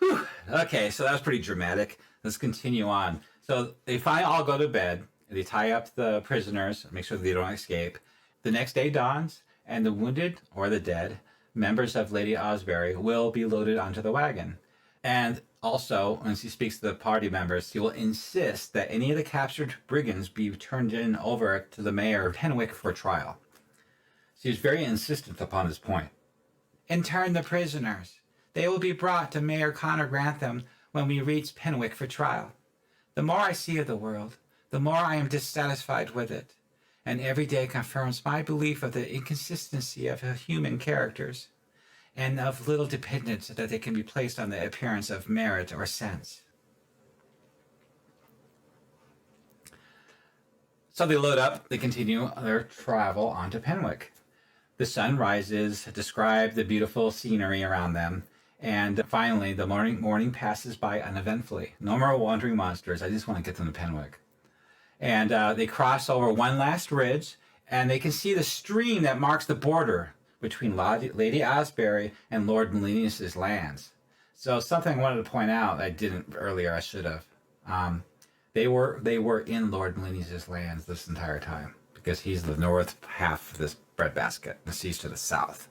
Whew. Okay, so that was pretty dramatic. Let's continue on. So they finally all go to bed. They tie up the prisoners, make sure they don't escape. The next day dawns, and the wounded, or the dead, members of Lady Asbury will be loaded onto the wagon. And also, when he speaks to the party members, he will insist that any of the captured brigands be turned in over to the mayor of Penwick for trial. So he's very insistent upon his point. Intern the prisoners. They will be brought to Mayor Connor Grantham when we reach Penwick for trial. The more I see of the world, the more I am dissatisfied with it, and every day confirms my belief of the inconsistency of human characters, and of little dependence that they can be placed on the appearance of merit or sense. So they load up, they continue their travel onto Penwick. The sun rises, describe the beautiful scenery around them, and finally the morning passes by uneventfully. No more wandering monsters, I just want to get them to Penwick. And they cross over one last ridge, and they can see the stream that marks the border between Lady Asbury and Lord Melinius's lands. So something I wanted to point out I didn't earlier, I should have. They were in Lord Melinius's lands this entire time, because he's the north half of this breadbasket, the sea's to the south.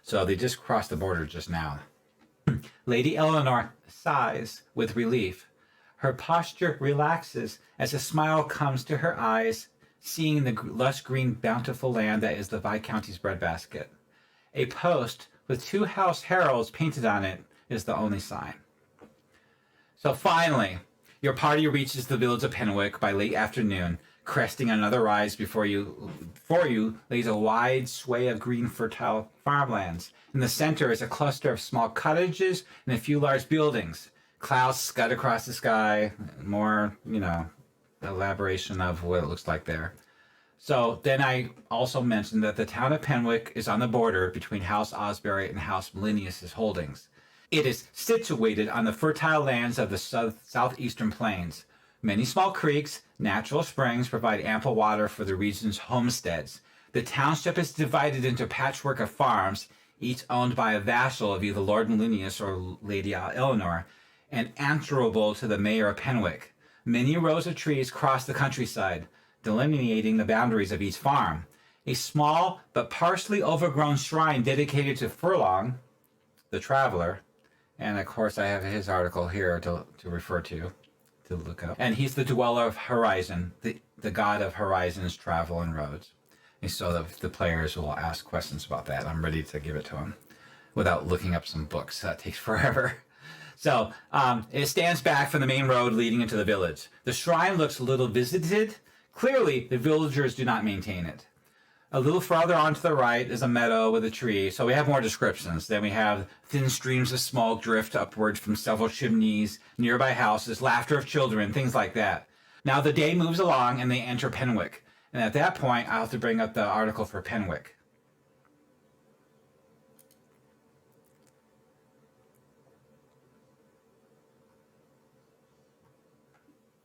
So they just crossed the border just now. Lady Eleanor sighs with relief. Her posture relaxes as a smile comes to her eyes, seeing the lush green bountiful land that is the Viscount's breadbasket. A post with 2 house heralds painted on it is the only sign. So finally, your party reaches the village of Penwick by late afternoon, cresting another rise before you lays a wide sway of green fertile farmlands. In the center is a cluster of small cottages and a few large buildings. Clouds scud across the sky, more, elaboration of what it looks like there. So then I also mentioned that the town of Penwick is on the border between House Asbury and House Melinius's holdings. It is situated on the fertile lands of the southeastern plains. Many small creeks, natural springs provide ample water for the region's homesteads. The township is divided into a patchwork of farms, each owned by a vassal of either Lord Melinius or Lady Eleanor, and answerable to the mayor of Penwick. Many rows of trees cross the countryside, delineating the boundaries of each farm. A small but partially overgrown shrine dedicated to Furlong, the traveler, and of course I have his article here to refer to look up. And he's the dweller of Horizon, the god of horizons, travel, and roads. And so the players will ask questions about that. I'm ready to give it to them without looking up some books. That takes forever. So it stands back from the main road leading into the village. The shrine looks a little visited. Clearly, the villagers do not maintain it. A little farther on to the right is a meadow with a tree, so we have more descriptions. Then we have thin streams of smoke drift upwards from several chimneys, nearby houses, laughter of children, things like that. Now the day moves along and they enter Penwick. And at that point, I'll have to bring up the article for Penwick.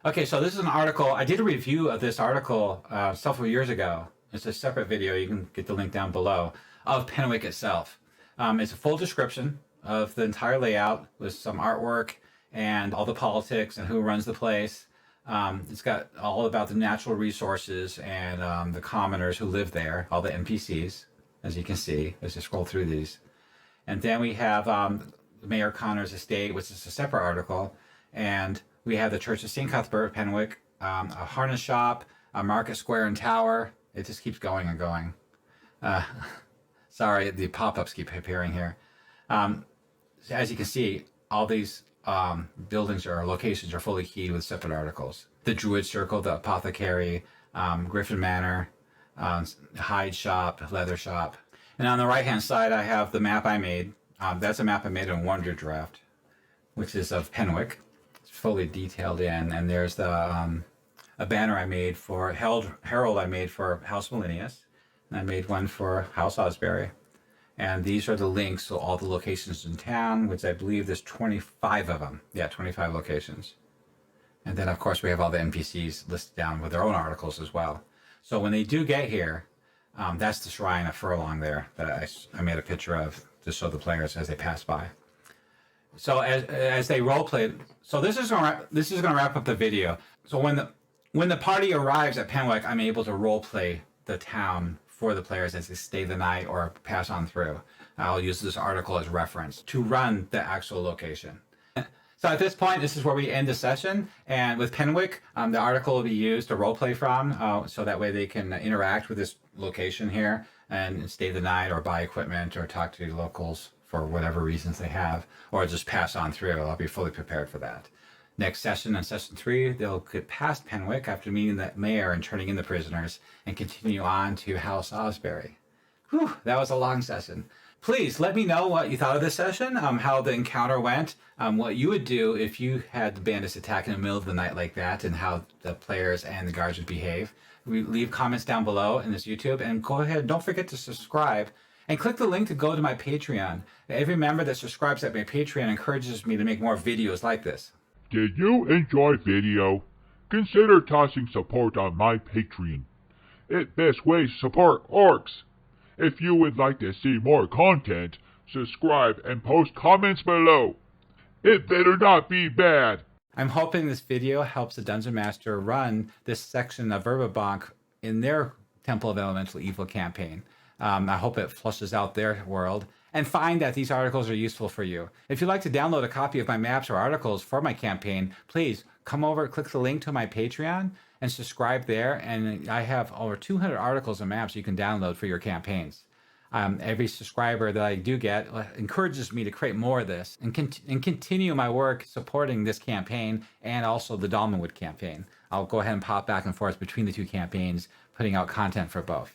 Okay, so this is an article. I did a review of this article several years ago. It's a separate video. You can get the link down below of Penwick itself. It's a full description of the entire layout with some artwork and all the politics and who runs the place. It's got all about the natural resources and the commoners who live there, all the NPCs, as you can see as you scroll through these. And then we have Mayor Connor's estate, which is a separate article. And we have the Church of St. Cuthbert, Penwick, a harness shop, a market square and tower. It just keeps going and going. Sorry, the pop-ups keep appearing here. As you can see, all these buildings or locations are fully keyed with separate articles. The Druid Circle, the Apothecary, Griffin Manor, Hide Shop, Leather Shop. And on the right-hand side, I have the map I made. That's a map I made in Wonderdraft, which is of Penwick. It's fully detailed in. And there's the a banner I made for Herald I made for House Malinius. And I made one for House Asbury. And these are the links to all the locations in town, which I believe there's 25 of them. Yeah, 25 locations. And then, of course, we have all the NPCs listed down with their own articles as well. So when they do get here, that's the Shrine of Furlong there that I made a picture of to show the players as they pass by. So as they roleplay, so this is gonna wrap up the video. So when the party arrives at Penwick, I'm able to roleplay the town for the players as they stay the night or pass on through. I'll use this article as reference to run the actual location. So at this point, this is where we end the session. And with Penwick, the article will be used to roleplay from, so that way they can interact with this location here and stay the night or buy equipment or talk to locals for whatever reasons they have, or just pass on through. I'll be fully prepared for that. Next session, on session 3, they'll get past Penwick after meeting the mayor and turning in the prisoners and continue on to House Asbury. Whew, that was a long session. Please let me know what you thought of this session, how the encounter went, what you would do if you had the bandits attack in the middle of the night like that, and how the players and the guards would behave. Leave comments down below in this YouTube, and go ahead, don't forget to subscribe, and click the link to go to my Patreon. Every member that subscribes at my Patreon encourages me to make more videos like this. Did you enjoy video? Consider tossing support on my Patreon. It's best way to support orcs. If you would like to see more content, subscribe and post comments below. It better not be bad. I'm hoping this video helps the Dungeon Master run this section of Verbobonc in their Temple of Elemental Evil campaign. I hope it flushes out their world and find that these articles are useful for you. If you'd like to download a copy of my maps or articles for my campaign, please come over, click the link to my Patreon, and subscribe there. And I have over 200 articles and maps you can download for your campaigns. Every subscriber that I do get encourages me to create more of this and continue my work supporting this campaign and also the Dalmanwood campaign. I'll go ahead and pop back and forth between the two campaigns, putting out content for both.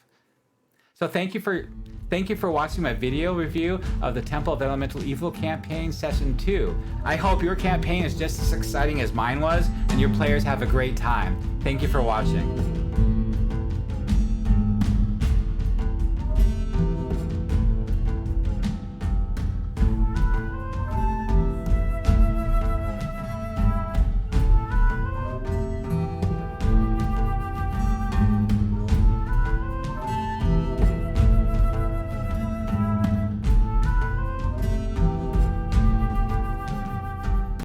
So thank you for watching my video review of the Temple of Elemental Evil campaign session 2. I hope your campaign is just as exciting as mine was and your players have a great time. Thank you for watching.